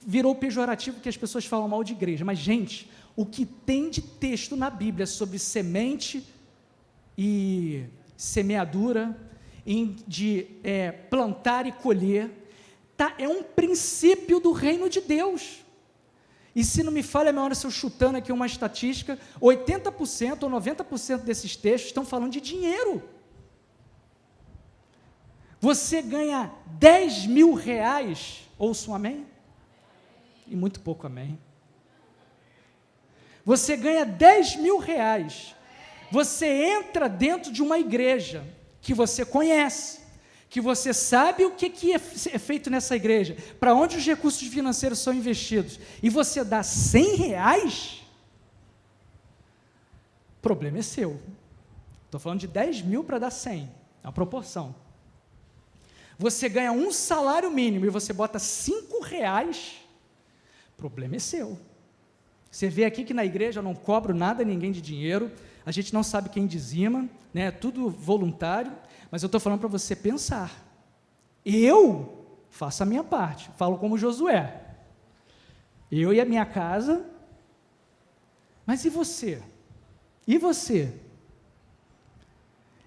virou pejorativo que as pessoas falam mal de igreja. Mas, gente, o que tem de texto na Bíblia sobre semente e semeadura, de plantar e colher, é um princípio do reino de Deus. E se não me falha a memória, se eu chutando aqui uma estatística, 80% ou 90% desses textos estão falando de dinheiro. Você ganha 10 mil reais, ouça um amém? E muito pouco amém. Você ganha 10 mil reais, você entra dentro de uma igreja que você conhece, que você sabe o que é feito nessa igreja, para onde os recursos financeiros são investidos, e você dá 100 reais, o problema é seu. Estou falando de 10 mil para dar 100, é uma proporção. Você ganha um salário mínimo e você bota 5 reais, o problema é seu. Você vê aqui que na igreja eu não cobro nada a ninguém de dinheiro, a gente não sabe quem dizima, né? É tudo voluntário, mas eu estou falando para você pensar. Eu faço a minha parte, falo como Josué. Eu e a minha casa, mas e você? E você?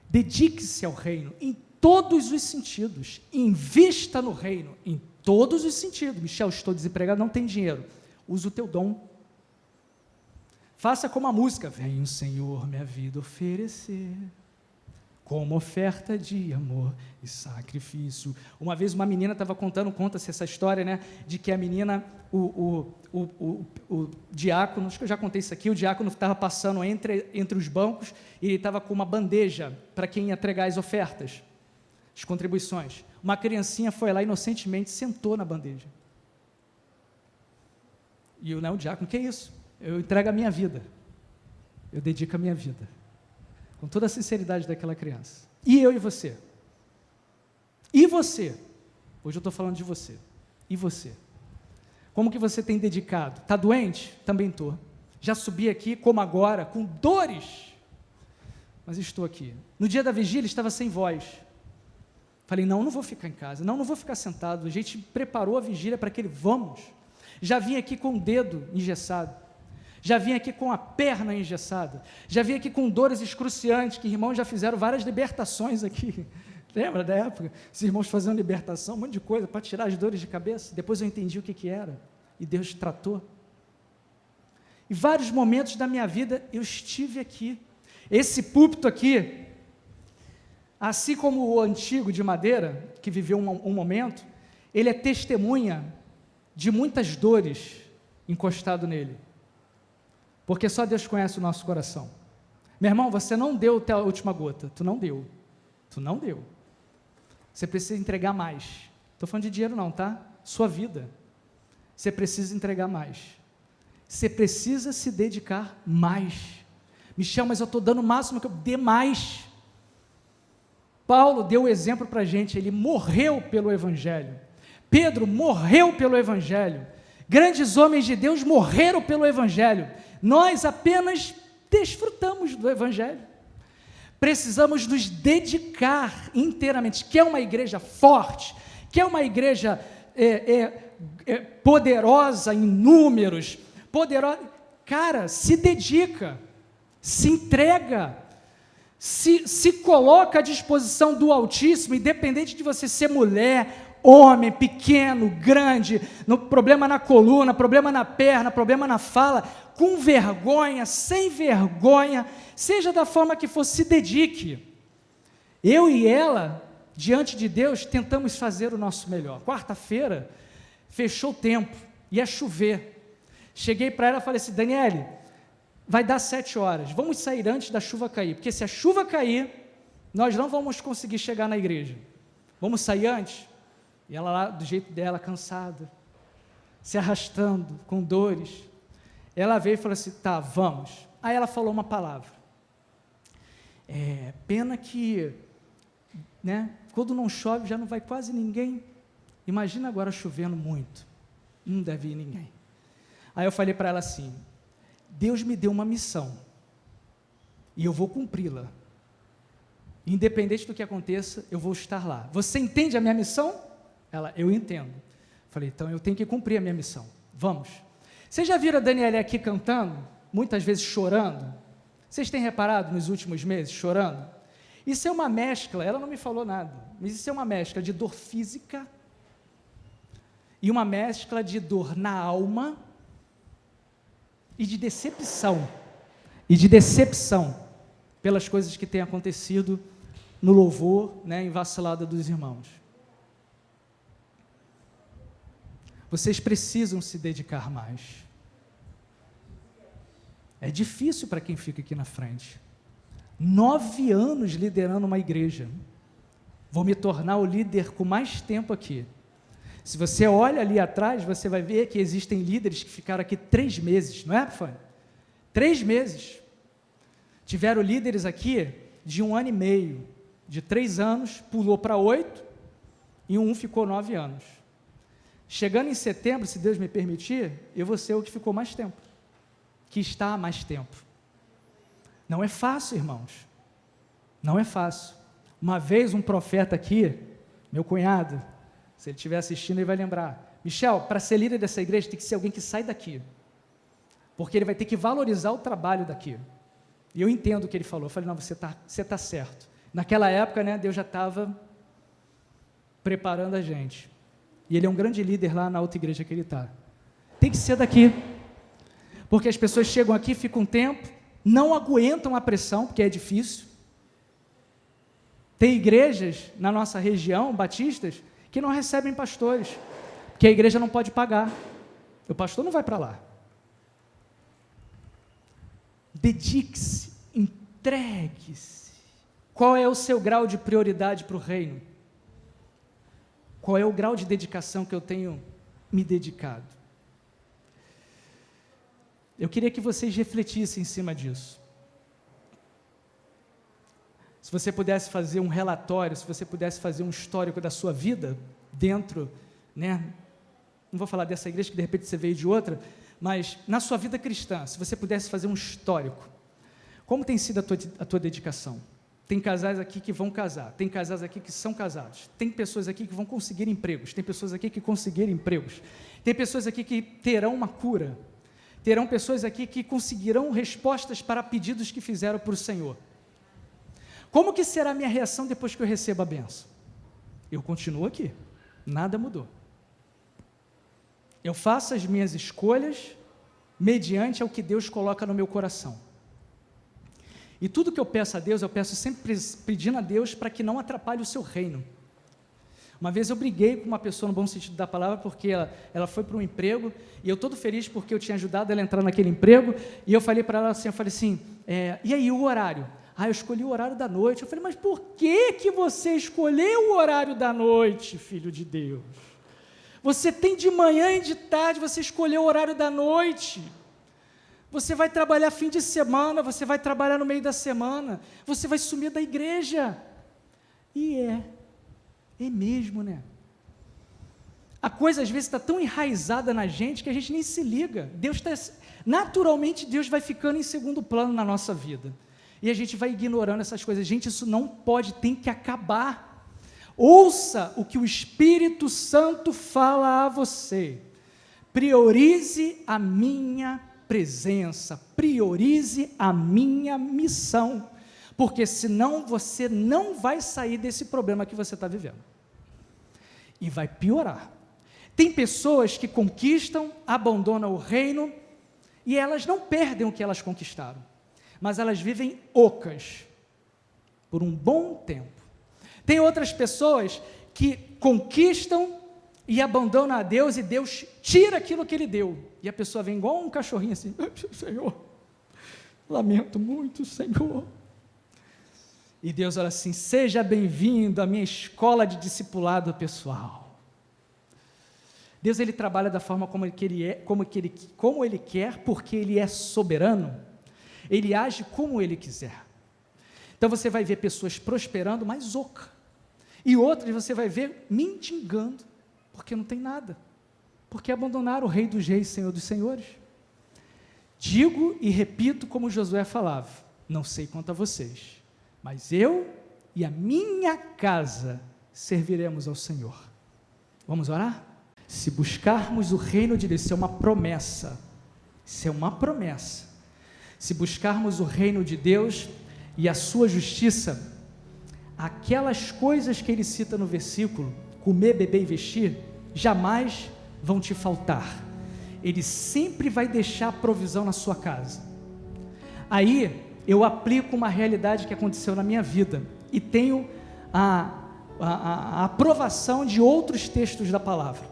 Dedique-se ao reino em todos os sentidos, invista no reino em todos os sentidos. Michel, estou desempregado, não tem dinheiro, usa o teu dom. Faça como a música, vem o Senhor minha vida oferecer, como oferta de amor e sacrifício. Uma vez uma menina estava conta-se essa história, né, de que a menina, o diácono, acho que eu já contei isso aqui, o diácono estava passando entre os bancos e ele estava com uma bandeja para quem ia entregar as ofertas, as contribuições. Uma criancinha foi lá inocentemente, sentou na bandeja. E o diácono, que é isso? Eu entrego a minha vida, eu dedico a minha vida, com toda a sinceridade daquela criança. E eu e você? E você? Hoje eu estou falando de você. E você? Como que você tem dedicado? Está doente? Também estou. Já subi aqui, como agora, com dores, mas estou aqui. No dia da vigília estava sem voz. Falei, não vou ficar em casa, não vou ficar sentado. A gente preparou a vigília para aquele, vamos. Já vim aqui com o dedo engessado. Já vim aqui com a perna engessada, já vim aqui com dores excruciantes, que irmãos já fizeram várias libertações aqui, lembra da época? Os irmãos faziam libertação, um monte de coisa, para tirar as dores de cabeça. Depois eu entendi o que era, e Deus tratou. E vários momentos da minha vida, eu estive aqui, esse púlpito aqui, assim como o antigo de madeira, que viveu um momento, ele é testemunha de muitas dores encostado nele, porque só Deus conhece o nosso coração. Meu irmão, você não deu até a última gota, tu não deu, você precisa entregar mais, estou falando de dinheiro não, tá? Sua vida, você precisa entregar mais, você precisa se dedicar mais. Michel, mas eu estou dando o máximo que eu dê mais. Paulo deu o exemplo para a gente, ele morreu pelo Evangelho, Pedro morreu pelo Evangelho, grandes homens de Deus morreram pelo Evangelho, nós apenas desfrutamos do Evangelho, precisamos nos dedicar inteiramente. Quer uma igreja forte, quer uma igreja poderosa em números, poderosa, cara, se dedica, se entrega, se coloca à disposição do Altíssimo, independente de você ser mulher, homem, pequeno, grande, no problema na coluna, problema na perna, problema na fala, com vergonha, sem vergonha, seja da forma que for, se dedique. Eu e ela, diante de Deus, tentamos fazer o nosso melhor. Quarta-feira, fechou o tempo, ia chover. Cheguei para ela e falei assim, Daniele, vai dar 7 horas, vamos sair antes da chuva cair, porque se a chuva cair, nós não vamos conseguir chegar na igreja. Vamos sair antes? E ela lá, do jeito dela, cansada, se arrastando, com dores. Ela veio e falou assim, tá, vamos. Aí ela falou uma palavra. Pena que, né, quando não chove já não vai quase ninguém. Imagina agora chovendo muito. Não deve ir ninguém. Aí eu falei para ela assim, Deus me deu uma missão e eu vou cumpri-la. Independente do que aconteça, eu vou estar lá. Você entende a minha missão? Ela, eu entendo. Falei, então eu tenho que cumprir a minha missão. Vamos. Vocês já viram a Daniela aqui cantando? Muitas vezes chorando? Vocês têm reparado nos últimos meses, chorando? Isso é uma mescla, ela não me falou nada, mas isso é uma mescla de dor física e uma mescla de dor na alma e de decepção. Pelas coisas que têm acontecido no louvor, né, em vacilada dos irmãos. Vocês precisam se dedicar mais. É difícil para quem fica aqui na frente. 9 anos liderando uma igreja. Vou me tornar o líder com mais tempo aqui. Se você olha ali atrás, você vai ver que existem líderes que ficaram aqui 3 meses, não é, Fábio? 3 meses. Tiveram líderes aqui de 1 ano e meio, de 3 anos, pulou para 8, e um ficou 9 anos. Chegando em setembro, se Deus me permitir, eu vou ser o que ficou mais tempo, que está há mais tempo. Não é fácil, irmãos, não é fácil. Uma vez um profeta aqui, meu cunhado, se ele estiver assistindo, ele vai lembrar, Michel, para ser líder dessa igreja, tem que ser alguém que sai daqui, porque ele vai ter que valorizar o trabalho daqui. E eu entendo o que ele falou. Eu falei, não, você tá certo. Naquela época, né, Deus já estava preparando a gente. E ele é um grande líder lá na outra igreja que ele está. Tem que ser daqui. Porque as pessoas chegam aqui, ficam um tempo, não aguentam a pressão, porque é difícil. Tem igrejas na nossa região, batistas, que não recebem pastores, porque a igreja não pode pagar. O pastor não vai para lá. Dedique-se, entregue-se. Qual é o seu grau de prioridade para o reino? Qual é o grau de dedicação que eu tenho me dedicado? Eu queria que vocês refletissem em cima disso. Se você pudesse fazer um relatório, se você pudesse fazer um histórico da sua vida, dentro, né? Não vou falar dessa igreja, que de repente você veio de outra, mas na sua vida cristã, se você pudesse fazer um histórico, como tem sido a tua dedicação? Tem casais aqui que vão casar, tem casais aqui que são casados, tem pessoas aqui que vão conseguir empregos, tem pessoas aqui que conseguiram empregos, tem pessoas aqui que terão uma cura, terão pessoas aqui que conseguirão respostas para pedidos que fizeram para o Senhor. Como que será a minha reação depois que eu recebo a bênção? Eu continuo aqui, nada mudou. Eu faço as minhas escolhas mediante ao que Deus coloca no meu coração. E tudo que eu peço a Deus, eu peço sempre pedindo a Deus para que não atrapalhe o seu reino. Uma vez eu briguei com uma pessoa no bom sentido da palavra, porque ela foi para um emprego, e eu todo feliz porque eu tinha ajudado ela a entrar naquele emprego, e eu falei para ela assim, e aí o horário? Eu escolhi o horário da noite. Eu falei, mas por que você escolheu o horário da noite, filho de Deus? Você tem de manhã e de tarde, você escolheu o horário da noite. Você vai trabalhar fim de semana, você vai trabalhar no meio da semana, você vai sumir da igreja. E é mesmo, né? A coisa às vezes está tão enraizada na gente que a gente nem se liga. Naturalmente Deus vai ficando em segundo plano na nossa vida. E a gente vai ignorando essas coisas. Gente, isso não pode, tem que acabar. Ouça o que o Espírito Santo fala a você. Priorize a minha presença, priorize a minha missão, porque senão você não vai sair desse problema que você está vivendo. E vai piorar. Tem pessoas que conquistam, abandonam o reino, e elas não perdem o que elas conquistaram, mas elas vivem ocas por um bom tempo. Tem outras pessoas que conquistam e abandonam a Deus, e Deus tira aquilo que Ele deu, e a pessoa vem igual um cachorrinho assim, Senhor, lamento muito, Senhor. E Deus olha assim, seja bem-vindo à minha escola de discipulado pessoal. Deus, Ele trabalha da forma como Ele quer, porque Ele é soberano. Ele age como Ele quiser. Então você vai ver pessoas prosperando, mas oca. E outras você vai ver mendigando, porque não tem nada. Porque abandonaram o Rei dos Reis, Senhor dos Senhores. Digo e repito como Josué falava, não sei quanto a vocês, mas eu e a minha casa serviremos ao Senhor. Vamos orar? Se buscarmos o reino de Deus, isso é uma promessa, se buscarmos o reino de Deus e a sua justiça, aquelas coisas que ele cita no versículo, comer, beber e vestir, jamais vão te faltar. Ele sempre vai deixar provisão na sua casa. Aí eu aplico uma realidade que aconteceu na minha vida e tenho a aprovação de outros textos da palavra.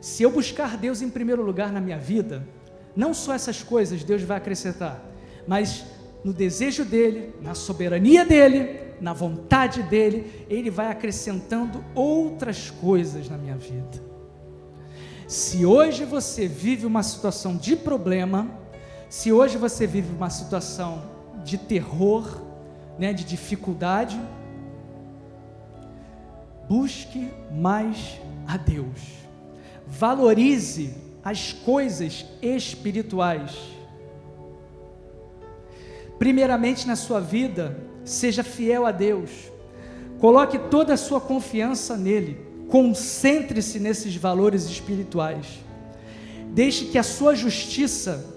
Se eu buscar Deus em primeiro lugar na minha vida, não só essas coisas Deus vai acrescentar, mas no desejo dele, na soberania dele, na vontade dele, ele vai acrescentando outras coisas na minha vida. Se hoje você vive uma situação de problema, se hoje você vive uma situação de terror, de dificuldade, busque mais a Deus, valorize as coisas espirituais. Primeiramente na sua vida, seja fiel a Deus, coloque toda a sua confiança nele, concentre-se nesses valores espirituais, deixe que a sua justiça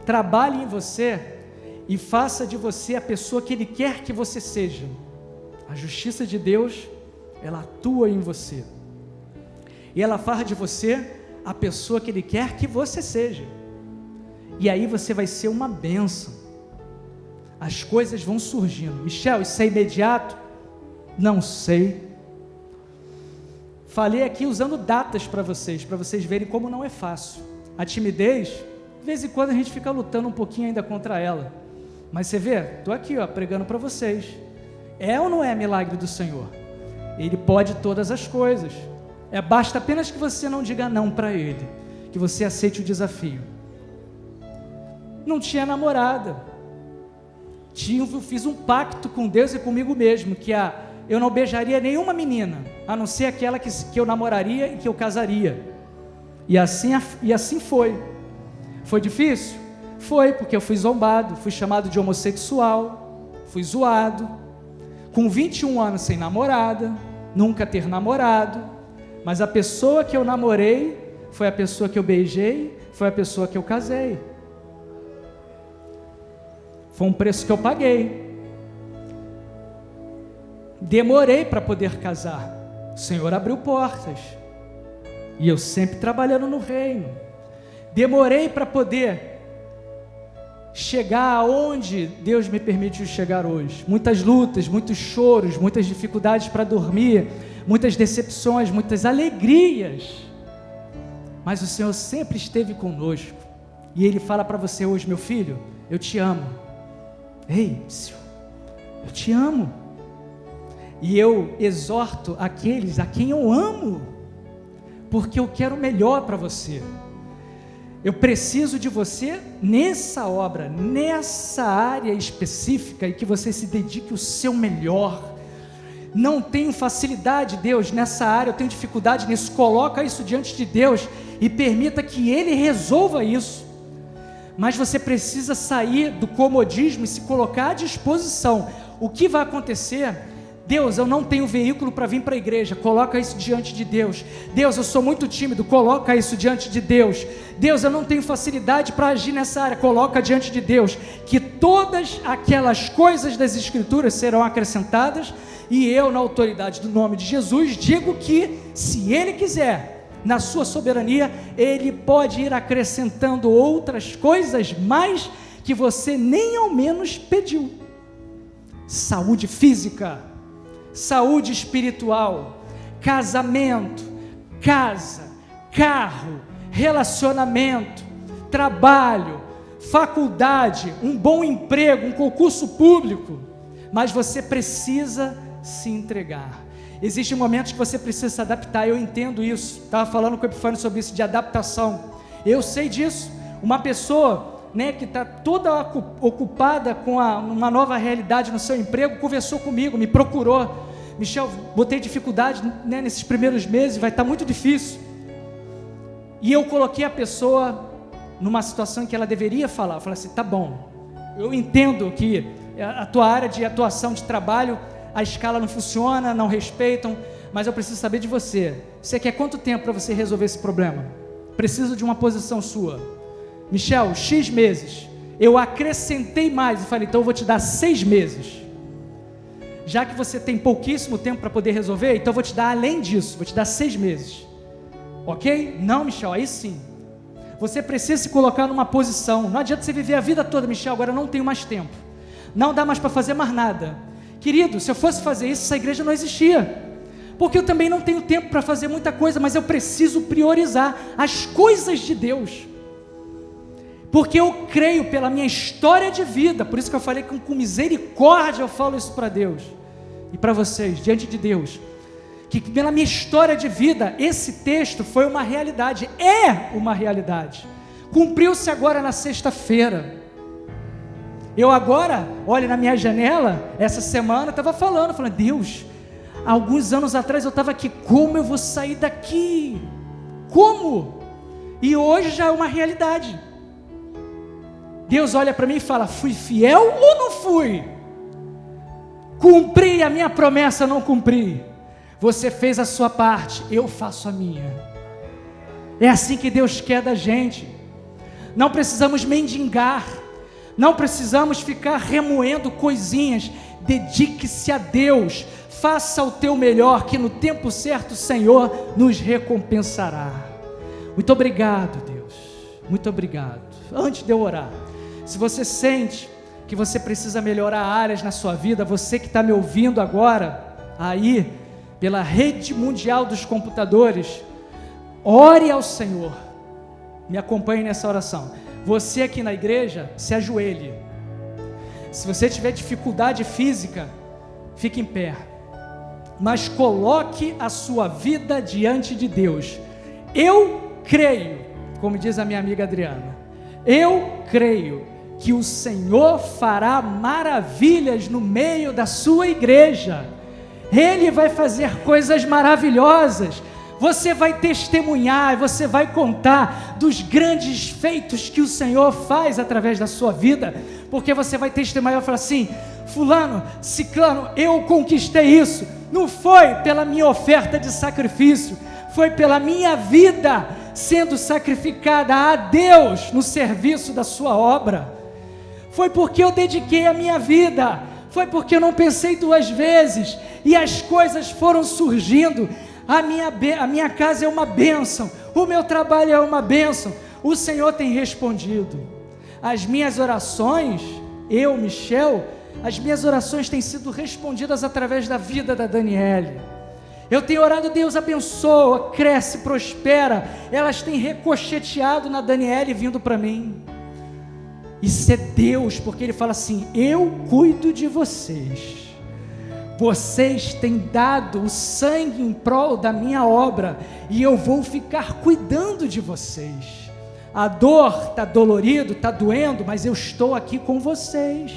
trabalhe em você e faça de você a pessoa que ele quer que você seja. A justiça de Deus, ela atua em você e ela faz de você a pessoa que ele quer que você seja, e aí você vai ser uma bênção. As coisas vão surgindo. Michel, isso é imediato? Não sei. Falei aqui usando datas para vocês verem como não é fácil. A timidez, de vez em quando a gente fica lutando um pouquinho ainda contra ela, mas você vê, estou aqui pregando para vocês. É ou não é milagre do Senhor? Ele pode todas as coisas. Basta apenas que você não diga não para Ele, que você aceite o desafio. Não tinha namorada, fiz um pacto com Deus e comigo mesmo, que eu não beijaria nenhuma menina, a não ser aquela que eu namoraria e que eu casaria. E assim foi. Foi difícil? Foi, porque eu fui zombado, fui chamado de homossexual, fui zoado, com 21 anos sem namorada, nunca ter namorado, mas a pessoa que eu namorei foi a pessoa que eu beijei, foi a pessoa que eu casei. Foi um preço que eu paguei. Demorei para poder casar. O Senhor abriu portas. E eu sempre trabalhando no reino. Demorei para poder chegar aonde Deus me permitiu chegar hoje. Muitas lutas, muitos choros, muitas dificuldades para dormir, muitas decepções, muitas alegrias. Mas o Senhor sempre esteve conosco. E Ele fala para você hoje, meu filho, eu te amo. Ei, eu te amo. E eu exorto aqueles a quem eu amo, porque eu quero o melhor para você. Eu preciso de você nessa obra, nessa área específica, e que você se dedique o seu melhor. Não tenho facilidade, Deus, nessa área, eu tenho dificuldade nisso. Coloca isso diante de Deus e permita que Ele resolva isso. Mas você precisa sair do comodismo e se colocar à disposição. O que vai acontecer? Deus, eu não tenho veículo para vir para a igreja, coloca isso diante de Deus. Deus, eu sou muito tímido, coloca isso diante de Deus. Deus, eu não tenho facilidade para agir nessa área, coloca diante de Deus, que todas aquelas coisas das Escrituras serão acrescentadas, e eu, na autoridade do nome de Jesus, digo que, se Ele quiser, na sua soberania, Ele pode ir acrescentando outras coisas mais que você nem ao menos pediu. Saúde física, saúde espiritual, casamento, casa, carro, relacionamento, trabalho, faculdade, um bom emprego, um concurso público, mas você precisa se entregar. Existem momentos que você precisa se adaptar, eu entendo isso, estava falando com o Epifânio sobre isso, de adaptação, eu sei disso. Uma pessoa né, que está toda ocupada com uma nova realidade no seu emprego, conversou comigo, me procurou. Michel, botei dificuldade, né, nesses primeiros meses, vai estar muito difícil. E eu coloquei a pessoa numa situação em que ela deveria falar. Eu falei assim, tá bom, eu entendo que a tua área de atuação, de trabalho, a escala não funciona, não respeitam, mas eu preciso saber de você. Você quer quanto tempo para você resolver esse problema? Preciso de uma posição sua. Michel, X meses. Eu acrescentei mais e falei, então eu vou te dar 6 meses. Já que você tem pouquíssimo tempo para poder resolver, então eu vou te dar além disso, vou te dar 6 meses. Ok? Não, Michel, aí sim. Você precisa se colocar numa posição. Não adianta você viver a vida toda, Michel, agora eu não tenho mais tempo. Não dá mais para fazer mais nada. Querido, se eu fosse fazer isso, essa igreja não existia. Porque eu também não tenho tempo para fazer muita coisa, mas eu preciso priorizar as coisas de Deus. Porque eu creio pela minha história de vida, por isso que eu falei que com misericórdia eu falo isso para Deus e para vocês, diante de Deus, que pela minha história de vida, esse texto foi uma realidade, é uma realidade, cumpriu-se agora na sexta-feira. Eu agora, olha na minha janela, essa semana, estava falando, Deus, alguns anos atrás eu estava aqui, como eu vou sair daqui? Como? E hoje já é uma realidade. Deus olha para mim e fala, fui fiel ou não fui? Cumpri a minha promessa, não cumpri? Você fez a sua parte, eu faço a minha. É assim que Deus quer da gente. Não precisamos mendigar, não precisamos ficar remoendo coisinhas. Dedique-se a Deus, faça o teu melhor, que no tempo certo o Senhor nos recompensará. Muito obrigado, Deus, muito obrigado. Antes de eu orar, se você sente que você precisa melhorar áreas na sua vida, você que está me ouvindo agora, aí, pela rede mundial dos computadores, ore ao Senhor, me acompanhe nessa oração. Você aqui na igreja, se ajoelhe. Se você tiver dificuldade física, fique em pé, mas coloque a sua vida diante de Deus. Eu creio, como diz a minha amiga Adriana, eu creio que o Senhor fará maravilhas no meio da sua igreja. Ele vai fazer coisas maravilhosas. Você vai testemunhar, você vai contar dos grandes feitos que o Senhor faz através da sua vida, porque você vai testemunhar e falar assim, fulano, ciclano, eu conquistei isso, não foi pela minha oferta de sacrifício, foi pela minha vida sendo sacrificada a Deus no serviço da sua obra, foi porque eu dediquei a minha vida, foi porque eu não pensei 2 vezes, e as coisas foram surgindo. A minha casa é uma bênção, o meu trabalho é uma bênção, o Senhor tem respondido. As minhas orações, eu, Michel, as minhas orações têm sido respondidas através da vida da Daniele. Eu tenho orado, Deus abençoa, cresce, prospera, elas têm ricocheteado na Daniele vindo para mim. Isso é Deus, porque Ele fala assim, eu cuido de vocês. Vocês têm dado o sangue em prol da minha obra, e eu vou ficar cuidando de vocês. A dor está dolorido, está doendo, mas eu estou aqui com vocês.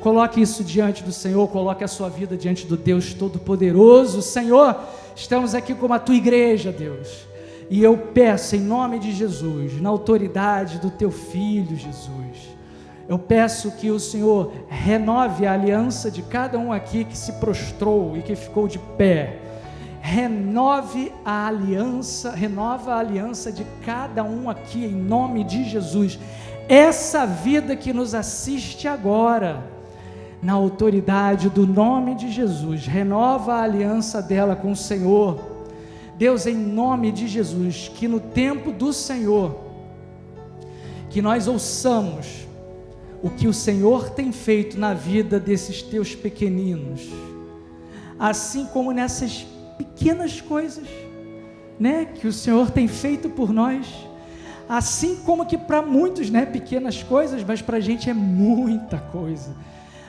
Coloque isso diante do Senhor, coloque a sua vida diante do Deus Todo-Poderoso. Senhor, estamos aqui como a tua igreja, Deus, e eu peço em nome de Jesus, na autoridade do teu Filho Jesus, eu peço que o Senhor renove a aliança de cada um aqui que se prostrou e que ficou de pé. Renova a aliança de cada um aqui em nome de Jesus. Essa vida que nos assiste agora, na autoridade do nome de Jesus, renova a aliança dela com o Senhor. Deus, em nome de Jesus, que no tempo do Senhor, que nós ouçamos o que o Senhor tem feito na vida desses teus pequeninos, assim como nessas pequenas coisas, né, que o Senhor tem feito por nós, assim como que para muitos, né, pequenas coisas, mas para a gente é muita coisa,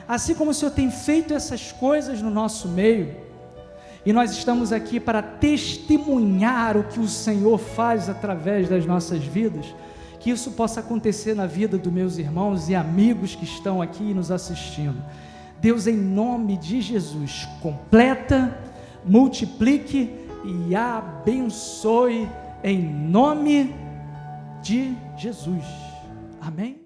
assim como o Senhor tem feito essas coisas no nosso meio, e nós estamos aqui para testemunhar o que o Senhor faz através das nossas vidas, que isso possa acontecer na vida dos meus irmãos e amigos que estão aqui nos assistindo. Deus, em nome de Jesus, completa, multiplique e abençoe em nome de Jesus. Amém?